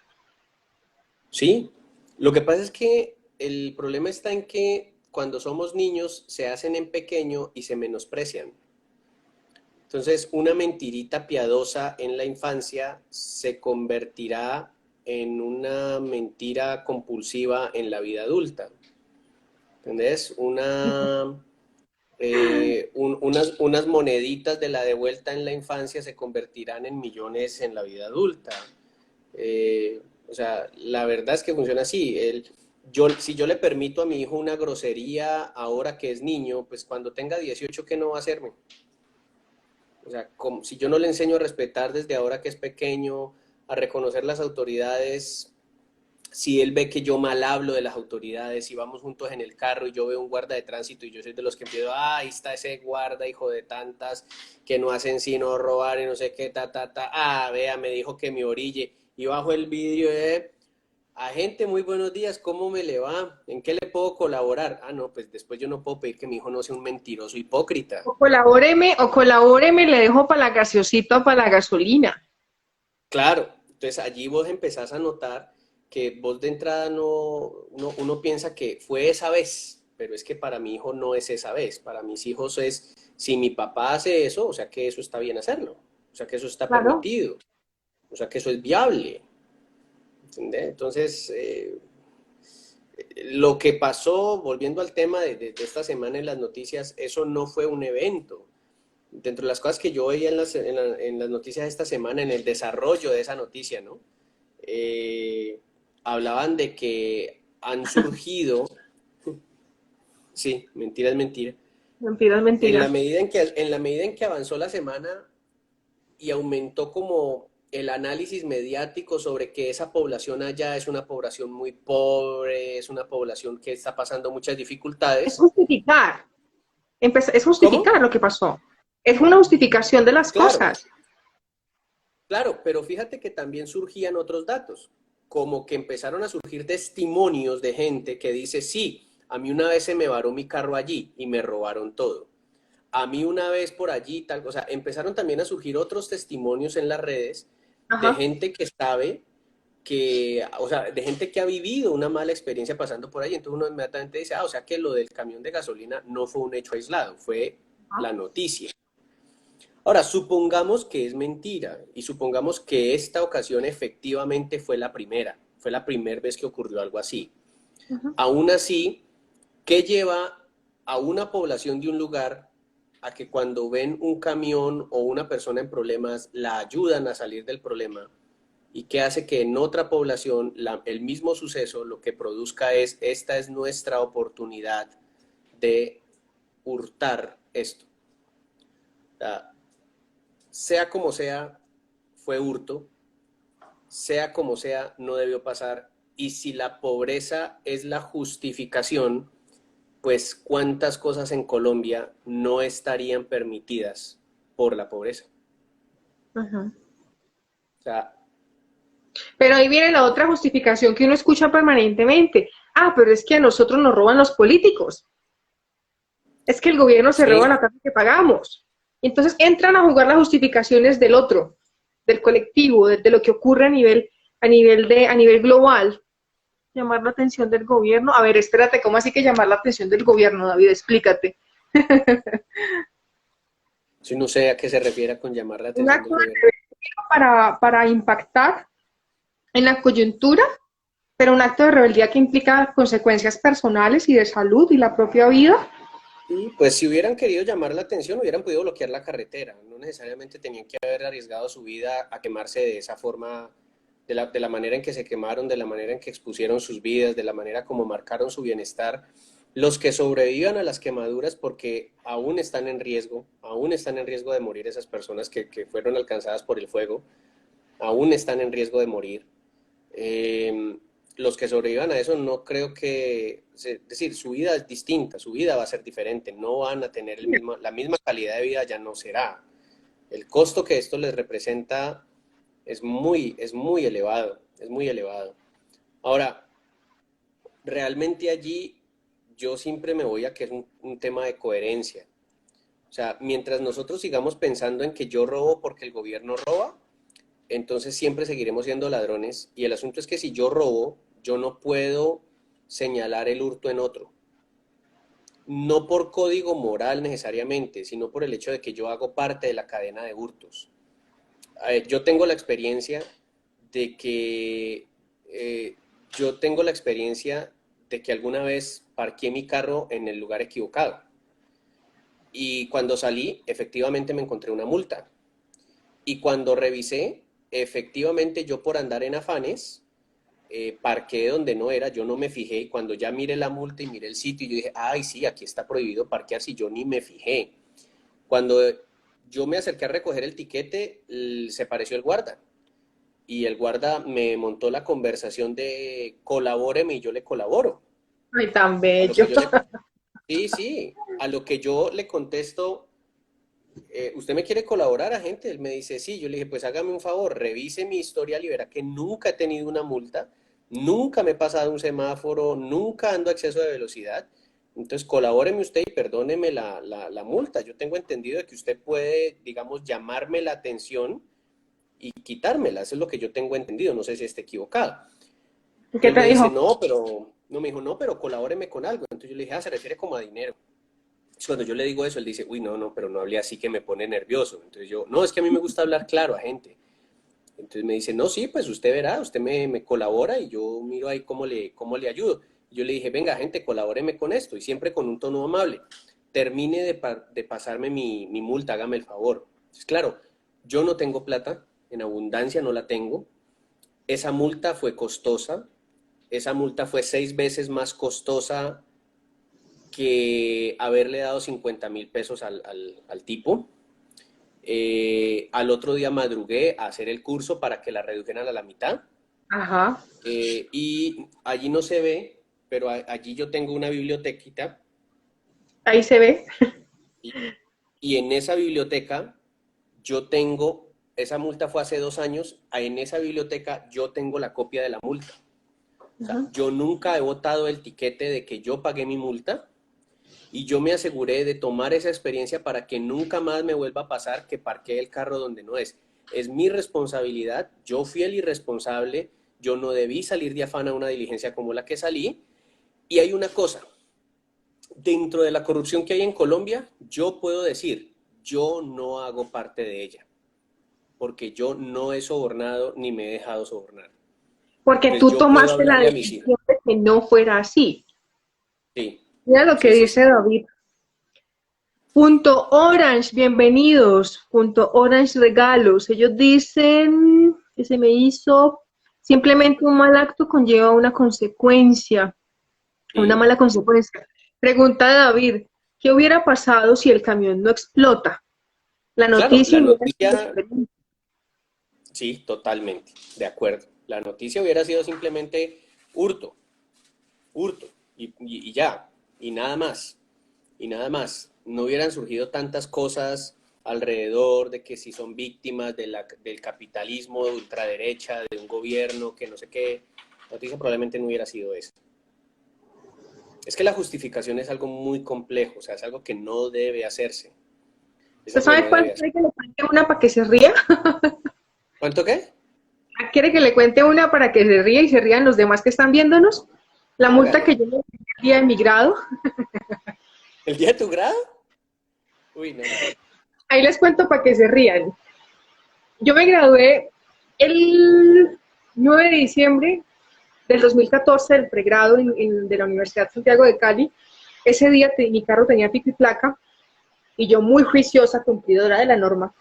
Sí, lo que pasa es que el problema está en que cuando somos niños se hacen en pequeño y se menosprecian. Entonces, una mentirita piadosa en la infancia se convertirá en una mentira compulsiva en la vida adulta. ¿Entendés? Unas moneditas de la devuelta en la infancia se convertirán en millones en la vida adulta. O sea, la verdad es que funciona así. Si yo le permito a mi hijo una grosería ahora que es niño, pues cuando tenga 18, ¿qué no va a hacerme? O sea, si yo no le enseño a respetar desde ahora que es pequeño, a reconocer las autoridades, si él ve que yo mal hablo de las autoridades, si vamos juntos en el carro y yo veo un guarda de tránsito y yo soy de los que empiezo, ah, ahí está ese guarda, hijo de tantas, que no hacen sino robar y no sé qué, vea, me dijo que me orille, y bajo el vídeo de, agente, muy buenos días, ¿cómo me le va? ¿En qué le puedo colaborar? Ah, no, pues después yo no puedo pedir que mi hijo no sea un mentiroso hipócrita. O colabóreme, le dejo para la gaseosita o para la gasolina. Claro, entonces allí vos empezás a notar que vos de entrada uno piensa que fue esa vez, pero es que para mi hijo no es esa vez, para mis hijos es, si mi papá hace eso, o sea que eso está bien hacerlo, o sea que eso está Claro. permitido, o sea que eso es viable, ¿entendés? Entonces, lo que pasó, volviendo al tema de esta semana en las noticias, eso no fue un evento. Dentro de las cosas que yo veía en las noticias de esta semana, en el desarrollo de esa noticia, ¿no? Eh, Hablaban de que han surgido, sí, mentira es mentira, Mentiras, mentiras. en la medida en que avanzó la semana y aumentó como el análisis mediático sobre que esa población allá es una población muy pobre, es una población que está pasando muchas Es dificultades. justificar. Es ¿Cómo? justificar lo que pasó. Es una justificación de las Claro, cosas. claro, pero fíjate que también surgían otros datos, como que empezaron a surgir testimonios de gente que dice, sí, a mí una vez se me varó mi carro allí y me robaron todo. A mí una vez por allí, tal cosa. Empezaron también a surgir otros testimonios en las redes de Ajá. gente que sabe que, o sea, de gente que ha vivido una mala experiencia pasando por ahí. Entonces uno inmediatamente dice, ah, o sea que lo del camión de gasolina no fue un hecho aislado, fue la noticia. Ahora, supongamos que es mentira y supongamos que esta ocasión efectivamente fue la primera vez que ocurrió algo así. Ajá. Aún así, ¿qué lleva a una población de un lugar a que cuando ven un camión o una persona en problemas la ayudan a salir del problema? ¿Y qué hace que en otra población el mismo suceso lo que produzca es, esta es nuestra oportunidad de hurtar esto? O sea como sea, fue hurto, sea como sea, no debió pasar. Y si la pobreza es la justificación, pues cuántas cosas en Colombia no estarían permitidas por la pobreza. Ajá. O sea, Pero ahí viene la otra justificación que uno escucha permanentemente. Ah, pero es que a nosotros nos roban los políticos. Es que el gobierno se roba sí, la plata que pagamos. Y entonces entran a jugar las justificaciones del otro, del colectivo, de lo que ocurre a nivel global. Llamar la atención del gobierno. A ver, espérate, ¿cómo así que llamar la atención del gobierno, David? Explícate. si no sé a qué se refiere con llamar la Un atención del acto gobierno. para impactar en la coyuntura, pero un acto de rebeldía que implica consecuencias personales y de salud y la propia vida. Y pues si hubieran querido llamar la atención, hubieran podido bloquear la carretera. No necesariamente tenían que haber arriesgado su vida a quemarse de esa forma, de la manera en que se quemaron, de la manera en que expusieron sus vidas, de la manera como marcaron su bienestar. Los que sobrevivan a las quemaduras, porque aún están en riesgo de morir esas personas que fueron alcanzadas por el fuego, aún están en riesgo de morir. Eh, los que sobrevivan a eso no creo que, es decir, su vida es distinta, su vida va a ser diferente, no van a tener la misma calidad de vida, ya no será. El costo que esto les representa es muy elevado, es muy elevado. Ahora, realmente allí yo siempre me voy a que es un tema de coherencia. O sea, mientras nosotros sigamos pensando en que yo robo porque el gobierno roba, entonces siempre seguiremos siendo ladrones. Y el asunto es que si yo robo, yo no puedo señalar el hurto en otro. No por código moral necesariamente, sino por el hecho de que yo hago parte de la cadena de hurtos. Yo tengo la experiencia de que yo tengo la experiencia de que alguna vez parqué mi carro en el lugar equivocado. Y cuando salí, efectivamente me encontré una multa. Y cuando revisé, efectivamente yo por andar en afanes, parqué donde no era, yo no me fijé y cuando ya miré la multa y miré el sitio, yo dije, ay, sí, aquí está prohibido parquear si yo ni me fijé. Cuando yo me acerqué a recoger el tiquete, se pareció el guarda y el guarda me montó la conversación de colabóreme y yo le colaboro. Ay, tan A lo bello. que yo le, sí, sí, a lo que yo le contesto, ¿usted me quiere colaborar, agente? Él me dice, sí. Yo le dije, pues hágame un favor, revise mi historial y verá que nunca he tenido una multa, nunca me he pasado un semáforo, nunca ando a exceso de velocidad. Entonces, colabóreme usted y perdóneme la multa. Yo tengo entendido de que usted puede, digamos, llamarme la atención y quitármela. Eso es lo que yo tengo entendido. No sé si esté equivocado. ¿Y qué Él te me dice, dijo? no, pero, no me dijo, no, pero colabóreme con algo. Entonces yo le dije, se refiere como a dinero. Cuando yo le digo eso, él dice, uy, no, no, pero no hablé así que me pone nervioso. Entonces yo, no, es que a mí me gusta hablar claro a gente. Entonces me dice, no, sí, pues usted verá, usted me colabora y yo miro ahí cómo le ayudo. Y yo le dije, venga, gente, colabóreme con esto y siempre con un tono amable. Termine de pasarme mi multa, hágame el favor. Entonces, claro, yo no tengo plata, en abundancia no la tengo. Esa multa fue costosa, esa multa fue 6 veces más costosa que haberle dado 50.000 pesos al tipo. Al otro día madrugué a hacer el curso para que la redujeran a la mitad. Ajá, Y allí no se ve, pero allí yo tengo una bibliotequita ahí se ve. y, y en esa biblioteca yo tengo, esa multa fue hace 2 años, en esa biblioteca yo tengo la copia de la multa. O sea, Ajá. yo nunca he votado el tiquete de que yo pagué mi multa. Y yo me aseguré de tomar esa experiencia para que nunca más me vuelva a pasar que parquee el carro donde no es. Es mi responsabilidad, yo fui el irresponsable, yo no debí salir de afán a una diligencia como la que salí. Y hay una cosa, dentro de la corrupción que hay en Colombia, yo puedo decir, yo no hago parte de ella, porque yo no he sobornado ni me he dejado sobornar. Porque Entonces tú yo puedo tomaste la hablarle a mis hijos. decisión de que no fuera así. Sí, Mira lo que sí, sí, sí. dice David. Punto Orange, bienvenidos. Punto Orange regalos. Ellos dicen que se me hizo simplemente un mal acto conlleva una consecuencia, una Mm. mala consecuencia. Pregunta David, ¿qué hubiera pasado si el camión no explota? La Claro, noticia la hubiera sido noticia. diferente. Sí, totalmente, de acuerdo. La noticia hubiera sido simplemente hurto, hurto, y ya, y nada más, y nada más. No hubieran surgido tantas cosas alrededor de que si son víctimas del capitalismo de ultraderecha, de un gobierno que no sé qué. La noticia probablemente no hubiera sido eso. Es que la justificación es algo muy complejo, o sea, es algo que no debe hacerse. Es ¿Usted algo que sabe no debe cuánto hacerse. quiere que le cuente una para que se ría? ¿Cuánto qué? ¿Quiere que le cuente una para que se ría y se rían los demás que están viéndonos? La multa Hágale. que yo le di el día de mi grado. ¿El día de tu grado? Uy, no, no. Ahí les cuento para que se rían. Yo me gradué el 9 de diciembre del 2014, del pregrado de la Universidad Santiago de Cali. Ese día mi carro tenía pico y placa y yo muy juiciosa, cumplidora de la norma,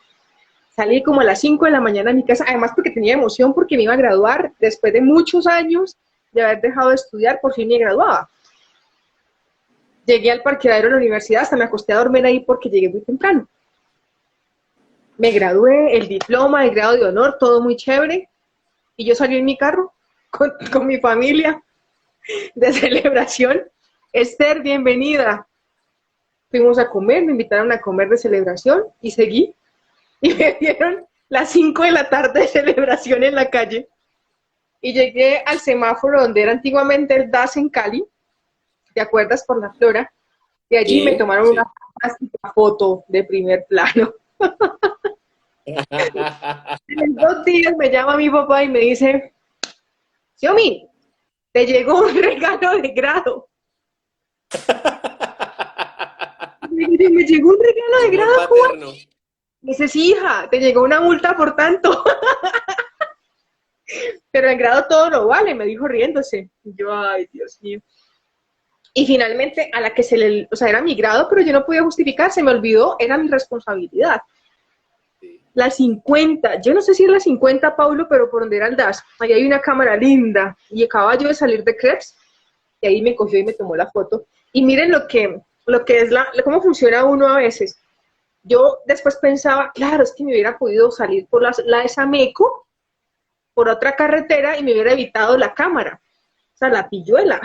salí como a las 5 de la mañana a mi casa, además porque tenía emoción porque me iba a graduar después de muchos años de haber dejado de estudiar, por fin me graduaba. Llegué al parqueadero de la universidad, hasta me acosté a dormir ahí porque llegué muy temprano. Me gradué, el diploma, el grado de honor, todo muy chévere, y yo salí en mi carro con mi familia de celebración. Esther, bienvenida. Fuimos a comer, me invitaron a comer de celebración y seguí. Y me dieron las 5 de la tarde de celebración en la calle. Y llegué al semáforo donde era antiguamente el DAS en Cali, ¿te acuerdas? Por la Flora. Y allí me Sí, tomaron una sí. foto de primer plano. En 2 días me llama mi papá y me dice, Xiaomi, te llegó un regalo de grado. Me llegó un regalo de Amor grado, Juan. paterno. Me dice, sí, hija, te llegó una multa por tanto. Pero el grado todo lo vale, me dijo riéndose. Y yo, ay, Dios mío. Y finalmente, a la que o sea, era mi grado, pero yo no podía justificar, se me olvidó, era mi responsabilidad. Sí. La 50, yo no sé si es la 50, Paulo, pero por donde era el DAS, ahí hay una cámara linda, y acababa yo de salir de Krebs, y ahí me cogió y me tomó la foto. Y miren lo que es cómo funciona uno a veces. Yo después pensaba, claro, es que me hubiera podido salir por la de Sameco, por otra carretera, y me hubiera evitado la cámara, o sea, la pilluela.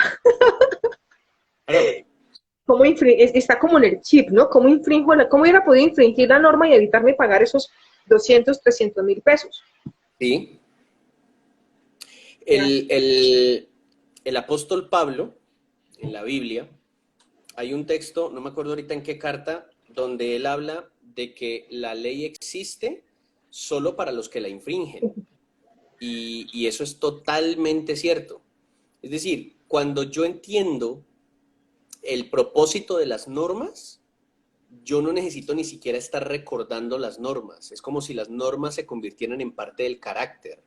Claro, ¿Cómo está como en el chip, ¿no? ¿Cómo hubiera podido infringir la norma y evitarme pagar esos 200, 300 mil pesos? sí. Ya. El apóstol Pablo, en la Biblia, hay un texto, no me acuerdo ahorita en qué carta, donde él habla de que la ley existe solo para los que la infringen. Y eso es totalmente cierto. Es decir, cuando yo entiendo el propósito de las normas, yo no necesito ni siquiera estar recordando las normas. Es como si las normas se convirtieran en parte del carácter.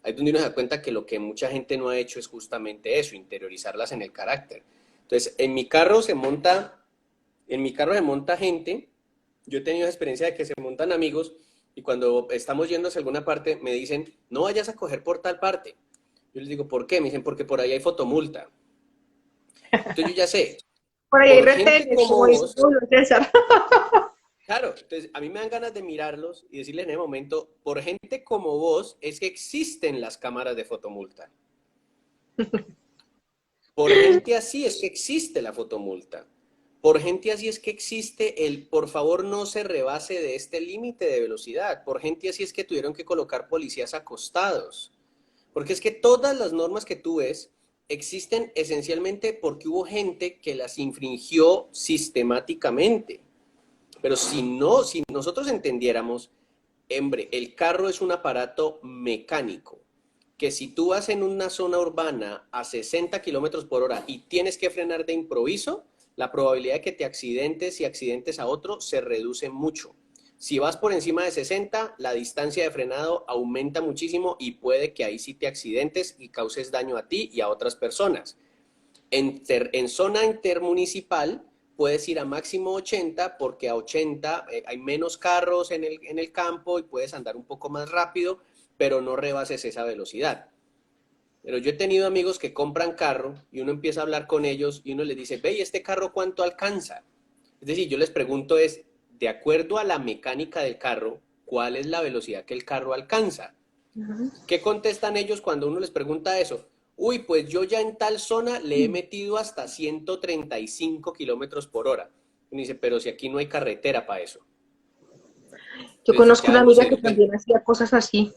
Ahí es donde uno se da cuenta que lo que mucha gente no ha hecho es justamente eso, interiorizarlas en el carácter. Entonces, en mi carro se monta gente. Yo he tenido experiencia de que se montan amigos y cuando estamos yendo hacia alguna parte me dicen, no vayas a coger por tal parte. Yo les digo, ¿por qué? Me dicen, porque por ahí hay fotomulta. Entonces yo ya sé, Por ahí hay por gente retenes, como como dice vos, Julio César. claro, entonces a mí me dan ganas de mirarlos y decirles en el momento, por gente como vos es que existen las cámaras de fotomulta. Por gente así es que existe la fotomulta. Por gente así es que existe el por favor no se rebase de este límite de velocidad. Por gente así es que tuvieron que colocar policías acostados. Porque es que todas las normas que tú ves existen esencialmente porque hubo gente que las infringió sistemáticamente. Pero si no, si nosotros entendiéramos, hombre, el carro es un aparato mecánico, que si tú vas en una zona urbana a 60 kilómetros por hora y tienes que frenar de improviso, la probabilidad de que te accidentes y accidentes a otro se reduce mucho. Si vas por encima de 60, la distancia de frenado aumenta muchísimo y puede que ahí sí te accidentes y causes daño a ti y a otras personas. En zona intermunicipal puedes ir a máximo 80 porque a 80 hay menos carros en el campo y puedes andar un poco más rápido, pero no rebases esa velocidad. Pero yo he tenido amigos que compran carro y uno empieza a hablar con ellos y uno les dice, ve, ¿y este carro cuánto alcanza? Es decir, yo les pregunto es, de acuerdo a la mecánica del carro, ¿cuál es la velocidad que el carro alcanza? ¿Qué contestan ellos cuando uno les pregunta eso? Uy, pues yo ya en tal zona le he metido hasta 135 kilómetros por hora. Uno dice, pero si aquí no hay carretera para eso. Yo Entonces conozco ya una uno se amiga que dio cuenta. también hacía cosas así.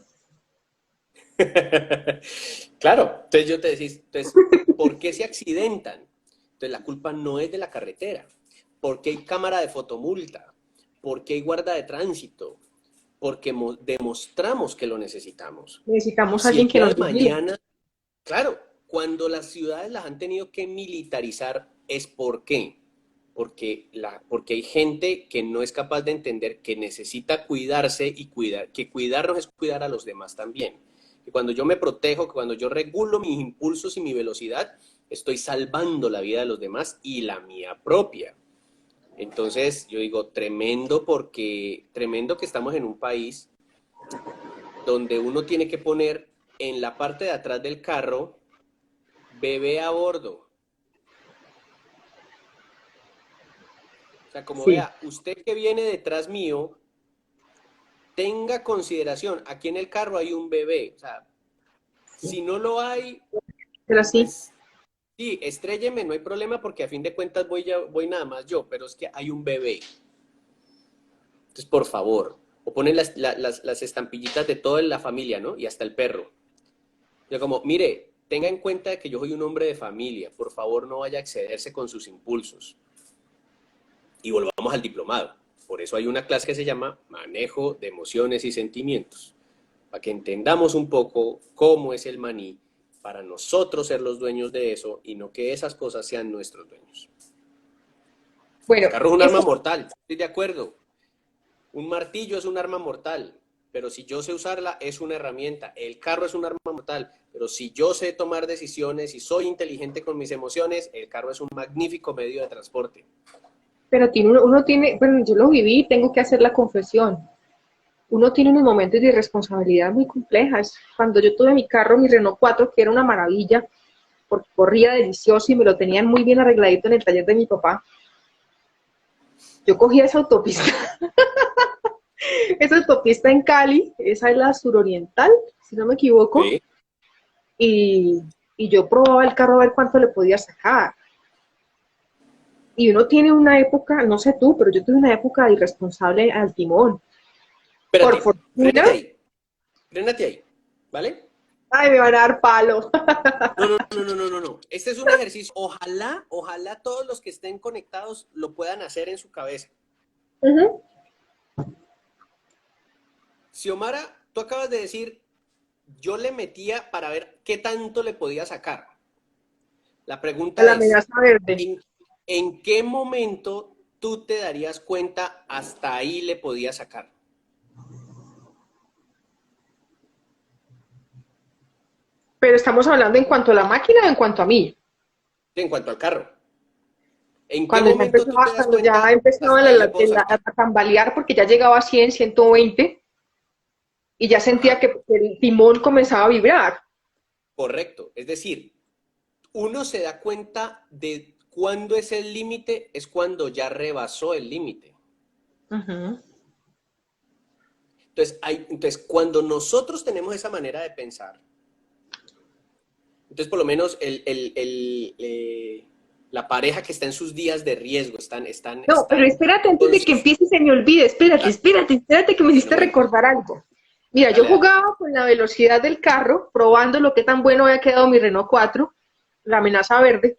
Claro, entonces yo te decís, entonces, ¿por qué se accidentan? Entonces la culpa no es de la carretera. ¿Por qué hay cámara de fotomulta? ¿Por qué hay guarda de tránsito? Porque demostramos que lo necesitamos. Necesitamos a Si alguien el que día nos de vigile. mañana, claro, cuando las ciudades las han tenido que militarizar, ¿es por qué? Porque hay gente que no es capaz de entender que necesita cuidarse y que cuidarnos es cuidar a los demás también. que cuando yo me protejo, que cuando yo regulo mis impulsos y mi velocidad, estoy salvando la vida de los demás y la mía propia. Entonces, yo digo, tremendo que estamos en un país donde uno tiene que poner en la parte de atrás del carro, bebé a bordo. O sea, como Sí, vea, usted que viene detrás mío, tenga consideración, aquí en el carro hay un bebé. O sea, sí. si no lo hay, Pero sí. pues sí, estrélleme, no hay problema porque a fin de cuentas voy nada más yo, pero es que hay un bebé. Entonces, por favor, o ponen las estampillitas de toda la familia, ¿no? Y hasta el perro. Yo como, mire, tenga en cuenta que yo soy un hombre de familia, por favor no vaya a excederse con sus impulsos. Y volvamos al diplomado. Por eso hay una clase que se llama Manejo de Emociones y Sentimientos, para que entendamos un poco cómo es el maní, para nosotros ser los dueños de eso y no que esas cosas sean nuestros dueños. El Bueno, carro es un arma esto, mortal, estoy de acuerdo. Un martillo es un arma mortal, pero si yo sé usarla es una herramienta. El carro es un arma mortal, pero si yo sé tomar decisiones y soy inteligente con mis emociones, el carro es un magnífico medio de transporte. pero tiene, uno tiene, bueno, yo lo viví y tengo que hacer la confesión. Uno tiene unos momentos de irresponsabilidad muy complejas. Cuando yo tuve mi carro, mi Renault 4, que era una maravilla, porque corría delicioso y me lo tenían muy bien arregladito en el taller de mi papá, yo cogía esa autopista, esa autopista en Cali, esa es la suroriental, si no me equivoco, ¿Sí? y, y yo probaba el carro a ver cuánto le podía sacar. Y uno tiene una época, no sé tú, pero yo tuve una época irresponsable al timón. Por Espérate, fortuna, frénate ahí, ¿vale? ay, me van a dar palo. No, no, no, no, no, no, no. Este es un ejercicio. Ojalá todos los que estén conectados lo puedan hacer en su cabeza. Uh -huh. Xiomara, tú acabas de decir, yo le metía para ver qué tanto le podía sacar. La A pregunta la es, amenaza verde. ¿en, en qué momento tú te darías cuenta hasta ahí le podía sacar? Pero estamos hablando en cuanto a la máquina o en cuanto a mí. En cuanto al carro. ¿En qué momento tú te das Cuando ya cuenta empezaba hasta ahí le puedo sacar? a tambalear porque ya llegaba a 100, 120 y ya sentía Ajá, que el timón comenzaba a vibrar. correcto. Es decir, uno se da cuenta de cuándo es el límite, es cuando ya rebasó el límite. Uh -huh. Entonces, cuando nosotros tenemos esa manera de pensar, entonces por lo menos la pareja que está en sus días de riesgo, No, pero espérate antes con de que sus... empiece y se me olvide. Dale, Espérate que me bueno, hiciste bueno, recordar algo. Mira, yo dale, dale. jugaba con la velocidad del carro, probando lo que tan bueno había quedado mi Renault 4, la amenaza verde.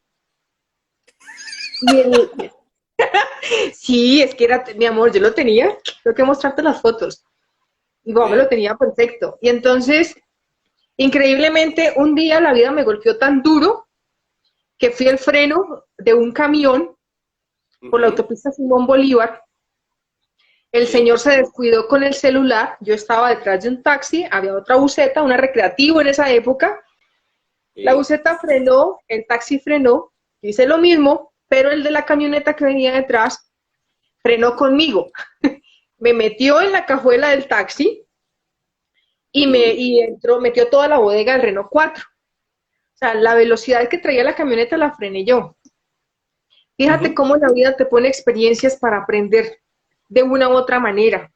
Y el, sí, es que era, mi amor, yo lo tenía, tengo que mostrarte las fotos. Y mamá me lo Sí. tenía perfecto. Y entonces, increíblemente, un día la vida me golpeó tan duro que fui el freno de un camión por la Ujú, autopista Simón Bolívar. El señor sí, se descuidó con el celular, yo estaba detrás de un taxi, había otra buseta, una recreativo en esa época. La sí. buseta frenó, el taxi frenó, hice lo mismo, pero el de la camioneta que venía detrás frenó conmigo. Me metió en la cajuela del taxi Ujú, y entró, metió toda la bodega del Renault 4. O sea, la velocidad que traía la camioneta la frené yo. Fíjate ujú, cómo la vida te pone experiencias para aprender de una u otra manera.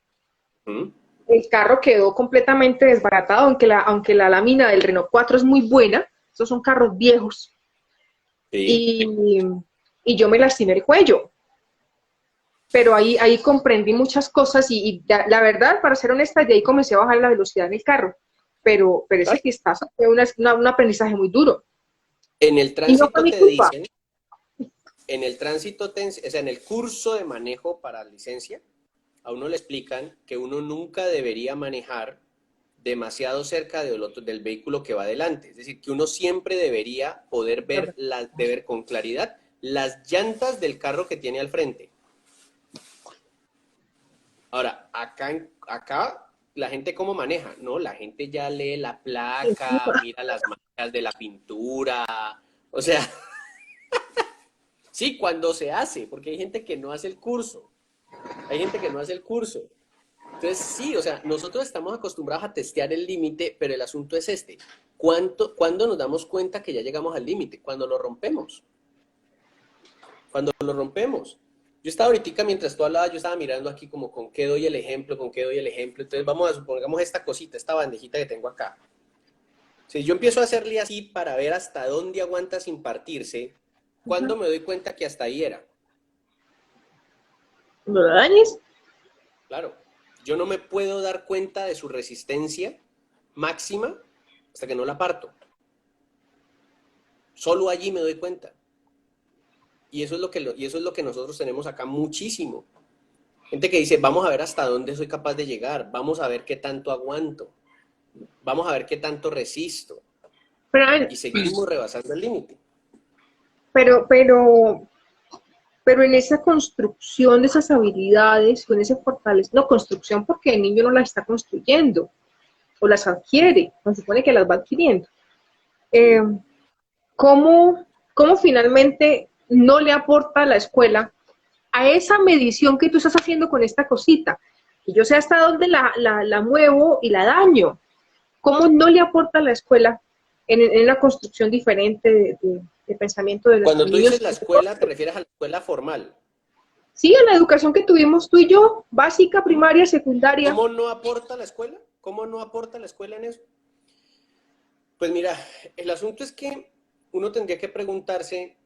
ujú. El carro quedó completamente desbaratado, aunque la lámina del Renault 4 es muy buena, estos son carros viejos, Sí. y, y yo me lastimé el cuello, pero ahí comprendí muchas cosas y la verdad, para ser honesta, de ahí comencé a bajar la velocidad en el carro, pero ese ¿Sabes? pistazo fue un aprendizaje muy duro, En el y no fue tránsito mi te culpa. dicen, o sea, en el curso de manejo para licencia, a uno le explican que uno nunca debería manejar demasiado cerca del vehículo que va adelante. Es decir, que uno siempre debería poder de ver con claridad las llantas del carro que tiene al frente. Ahora, acá la gente cómo maneja, ¿no? La gente ya lee la placa, mira las marcas de la pintura, o sea, sí, cuando se hace, porque hay gente que no hace el curso, hay gente que no hace el curso. Entonces, sí, o sea, nosotros estamos acostumbrados a testear el límite, pero el asunto es este. ¿Cuándo nos damos cuenta que ya llegamos al límite? Cuando lo rompemos. Cuando lo rompemos. Yo estaba ahorita, mientras tú hablabas, yo estaba mirando aquí como con qué doy el ejemplo, con qué doy el ejemplo. Entonces vamos a supongamos esta cosita, esta bandejita que tengo acá. Si yo empiezo a hacerle así para ver hasta dónde aguanta sin partirse, ¿cuándo me doy cuenta que hasta ahí era? ¿No lo dañes? Claro, yo no me puedo dar cuenta de su resistencia máxima hasta que no la parto. Solo allí me doy cuenta. Y eso es y eso es lo que nosotros tenemos acá muchísimo. Gente que dice, vamos a ver hasta dónde soy capaz de llegar, vamos a ver qué tanto aguanto, vamos a ver qué tanto resisto. Pero, a ver, Y seguimos rebasando el límite. pero, pero, pero en esa construcción de esas habilidades, con ese fortalecimiento, no construcción porque el niño no las está construyendo o las adquiere, no se supone que las va adquiriendo. Eh, Sí. ¿Cómo, cómo finalmente no le aporta a la escuela a esa medición que tú estás haciendo con esta cosita? Que yo sé hasta dónde la muevo y la daño. ¿Cómo no le aporta a la escuela en la construcción diferente de pensamiento de Cuando nuestros tú dices niños? la escuela, te refieres a la escuela formal. Sí, en la educación que tuvimos tú y yo, básica, ¿Cómo, primaria, secundaria. cómo no aporta la escuela? ¿Cómo no aporta la escuela en eso? Pues mira, el asunto es que uno tendría que preguntarse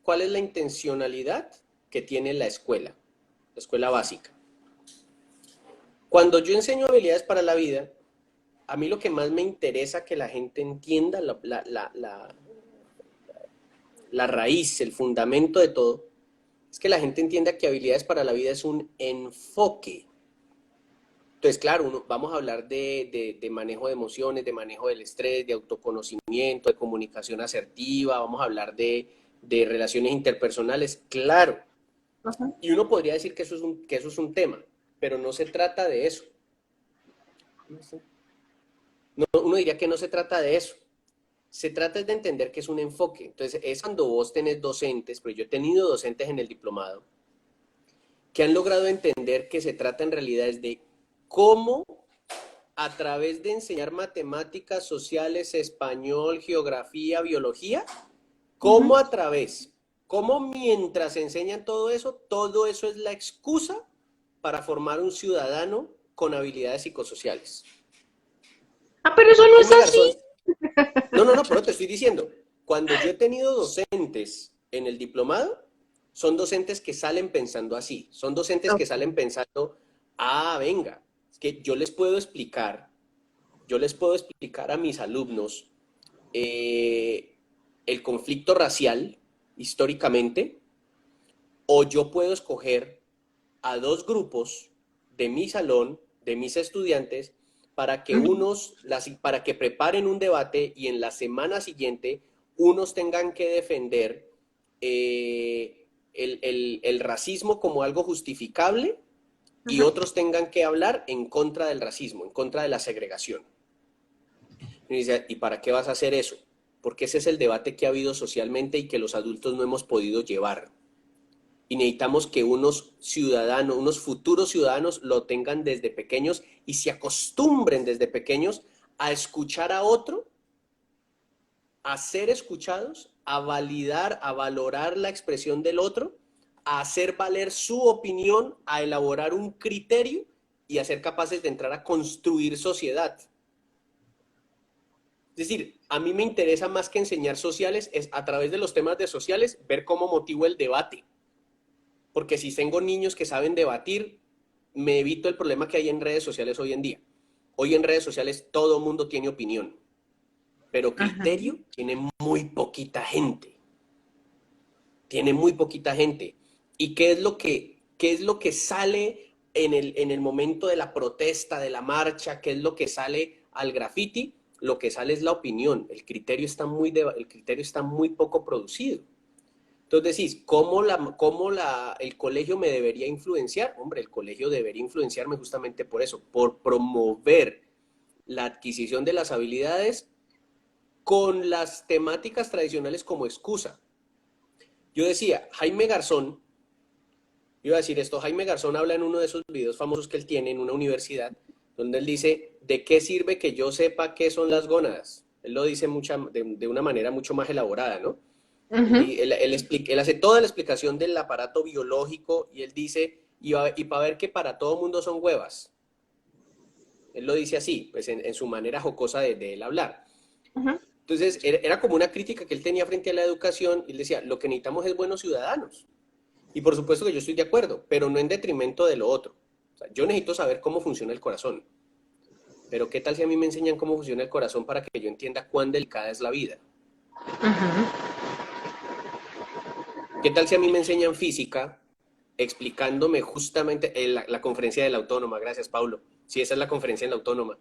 cuál es la intencionalidad que tiene la escuela básica. Cuando yo enseño habilidades para la vida, a mí lo que más me interesa que la gente entienda, la raíz, el fundamento de todo, es que la gente entienda que habilidades para la vida es un enfoque. Entonces, claro, vamos a hablar de manejo de emociones, de manejo del estrés, de autoconocimiento, de comunicación asertiva, vamos a hablar de relaciones interpersonales, claro. Ajá. Y uno podría decir que eso es un tema, pero no se trata de eso. No, uno diría que no se trata de eso. Se trata de entender que es un enfoque. Entonces, es cuando vos tenés docentes, pero yo he tenido docentes en el diplomado, que han logrado entender que se trata en realidad es de cómo a través de enseñar matemáticas, sociales, español, geografía, biología, cómo Uh-huh. a través, cómo mientras enseñan todo eso es la excusa para formar un ciudadano con habilidades psicosociales. Ah, pero eso no es Jaime así. Garzón, no, pero te estoy diciendo, cuando yo he tenido docentes en el diplomado, son docentes que salen pensando así, son docentes que Okay. salen pensando, venga, es que yo les puedo explicar a mis alumnos el conflicto racial históricamente, o yo puedo escoger a dos grupos de mi salón, de mis estudiantes, para que Uh-huh. para que preparen un debate y en la semana siguiente unos tengan que defender el racismo como algo justificable y Uh-huh. otros tengan que hablar en contra del racismo, en contra de la segregación. Y dice, ¿y para qué vas a hacer eso? Porque ese es el debate que ha habido socialmente y que los adultos no hemos podido llevar. Y necesitamos que unos ciudadanos, unos futuros ciudadanos lo tengan desde pequeños y se acostumbren desde pequeños a escuchar a otro, a ser escuchados, a validar, a valorar la expresión del otro, a hacer valer su opinión, a elaborar un criterio y a ser capaces de entrar a construir sociedad. Es decir, a mí me interesa más que enseñar sociales, es a través de los temas de sociales, ver cómo motivo el debate. Porque si tengo niños que saben debatir, me evito el problema que hay en redes sociales hoy en día. Hoy en redes sociales todo el mundo tiene opinión, pero Ajá. criterio tiene muy poquita gente. Tiene muy poquita gente. ¿Y qué es lo que sale en el momento de la protesta, de la marcha? ¿Qué es lo que sale al graffiti? Lo que sale es la opinión. El criterio está muy poco producido. Entonces decís, el colegio me debería influenciar? Hombre, el colegio debería influenciarme justamente por eso, por promover la adquisición de las habilidades con las temáticas tradicionales como excusa. Yo decía, Jaime Garzón, iba a decir esto, Jaime Garzón habla en uno de esos videos famosos que él tiene en una universidad, donde él dice, ¿de qué sirve que yo sepa qué son las gónadas? Él lo dice de una manera mucho más elaborada, ¿no? Ujú. Él hace toda la explicación del aparato biológico y él dice, y para ver que para todo mundo son huevas. Él lo dice así, pues en su manera jocosa de él hablar. Ujú. Entonces, era como una crítica que él tenía frente a la educación y él decía, lo que necesitamos es buenos ciudadanos. Y por supuesto que yo estoy de acuerdo, pero no en detrimento de lo otro. O sea, yo necesito saber cómo funciona el corazón. Pero ¿qué tal si a mí me enseñan cómo funciona el corazón para que yo entienda cuán delicada es la vida? Ujú. ¿Qué tal si a mí me enseñan física explicándome justamente la conferencia de la autónoma? Gracias, Paulo. Si esa es la conferencia en la autónoma.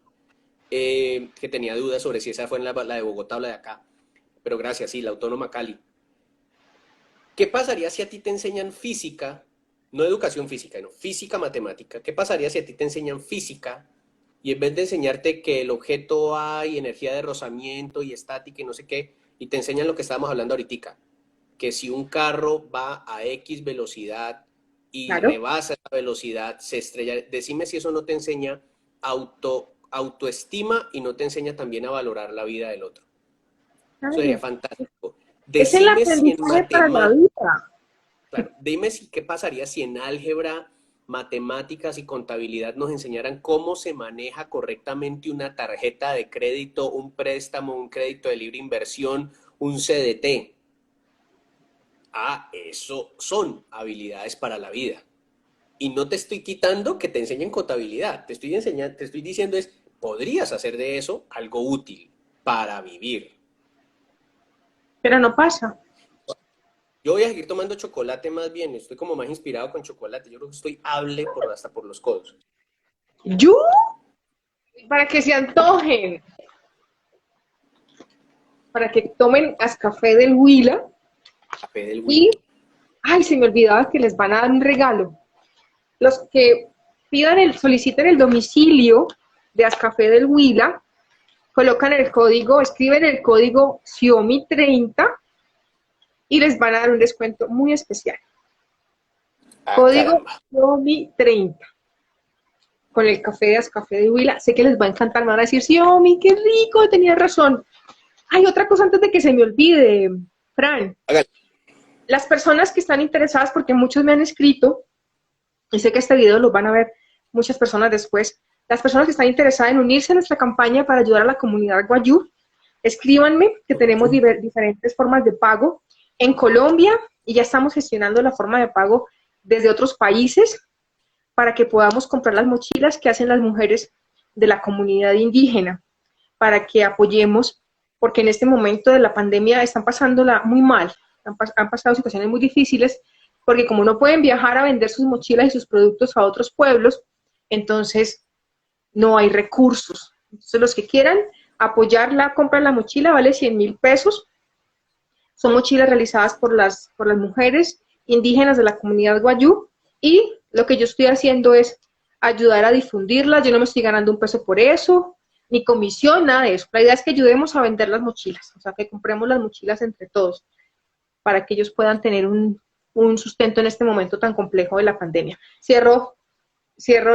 Que tenía dudas sobre si esa fue en la de Bogotá o la de acá. Pero gracias, sí, la autónoma Cali. ¿Qué pasaría si a ti te enseñan física, no educación física, no, física matemática? ¿Qué pasaría si a ti te enseñan física y en vez de enseñarte que el objeto hay energía de rozamiento y estática y no sé qué, y te enseñan lo que estábamos hablando ahorita, que si un carro va a X velocidad y Claro. rebasa esa velocidad, se estrella? Decime si eso no te enseña autoestima y no te enseña también a valorar la vida del otro. Eso sería Claro. fantástico. Es el Decime si en aprendizaje para la matemáticas, vida. claro, dime si qué pasaría si en álgebra, matemáticas y contabilidad nos enseñaran cómo se maneja correctamente una tarjeta de crédito, un préstamo, un crédito de libre inversión, un CDT. Ah, eso son habilidades para la vida. Y no te estoy quitando que te enseñen contabilidad, te estoy enseñando, te estoy diciendo es, podrías hacer de eso algo útil para vivir. Pero no pasa. Yo voy a seguir tomando chocolate más bien, estoy como más inspirado con chocolate, yo creo que estoy hable hasta por los codos. ¿Yo? Para que se antojen, para que tomen café del Huila Café del Huila. y, ay, se me olvidaba que les van a dar un regalo. Los que soliciten el domicilio de Ascafé del Huila, colocan el código, escriben el código Xiaomi30 y les van a dar un descuento muy especial. Ah, Código caramba. Xiaomi30 con el café de Ascafé de Huila. Sé que les va a encantar, me van a decir, Xiaomi, qué rico, tenía razón. Hay otra cosa antes de que se me olvide, Fran. Hágale. Las personas que están interesadas, porque muchos me han escrito, y sé que este video lo van a ver muchas personas después, las personas que están interesadas en unirse a nuestra campaña para ayudar a la comunidad Guayú, escríbanme que tenemos diferentes formas de pago en Colombia y ya estamos gestionando la forma de pago desde otros países para que podamos comprar las mochilas que hacen las mujeres de la comunidad indígena, para que apoyemos, porque en este momento de la pandemia están pasándola muy mal, han pasado situaciones muy difíciles, porque como no pueden viajar a vender sus mochilas y sus productos a otros pueblos, entonces no hay recursos. Entonces los que quieran apoyar la compra de la mochila vale 100.000 pesos. Son mochilas realizadas por las mujeres indígenas de la comunidad Guayú y lo que yo estoy haciendo es ayudar a difundirlas. Yo no me estoy ganando un peso por eso, ni comisión, nada de eso. La idea es que ayudemos a vender las mochilas, o sea, que compremos las mochilas entre todos para que ellos puedan tener un sustento en este momento tan complejo de la pandemia. Cierro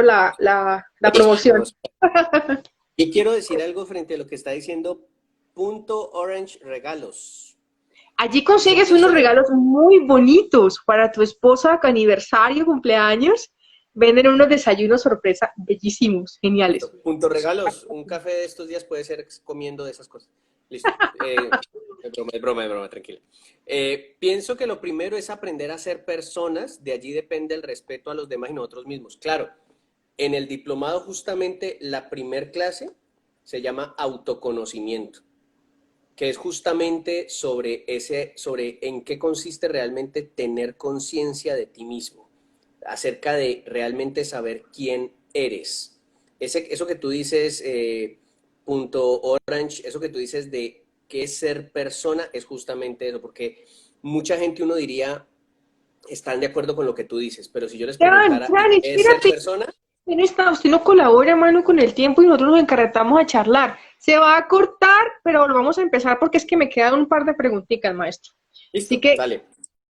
la promoción. Buenísimo. Y quiero decir algo frente a lo que está diciendo Punto Orange Regalos. Allí Dice consigues que unos eso le... regalos muy bonitos para tu esposa, aniversario, cumpleaños. Venden unos desayunos sorpresa bellísimos, geniales. Listo. Punto Regalos. Un café de estos días puede ser comiendo de esas cosas. Listo. Es broma, tranquila. Pienso que lo primero es aprender a ser personas, de allí depende el respeto a los demás y nosotros mismos. Claro, en el diplomado justamente la primer clase se llama autoconocimiento, que es justamente sobre en qué consiste realmente tener conciencia de ti mismo, acerca de realmente saber quién eres. Eso que tú dices, punto orange, eso que tú dices de qué es ser persona, es justamente eso, porque mucha gente uno diría, están de acuerdo con lo que tú dices, pero si yo les Jan, preguntara, Jan, ¿y esas espérate. personas? Usted no colabora, mano, con el tiempo y nosotros nos encarretamos a charlar. Se va a cortar, pero lo vamos a empezar porque es que me quedan un par de preguntitas, maestro. Así ¿Listo? que Dale.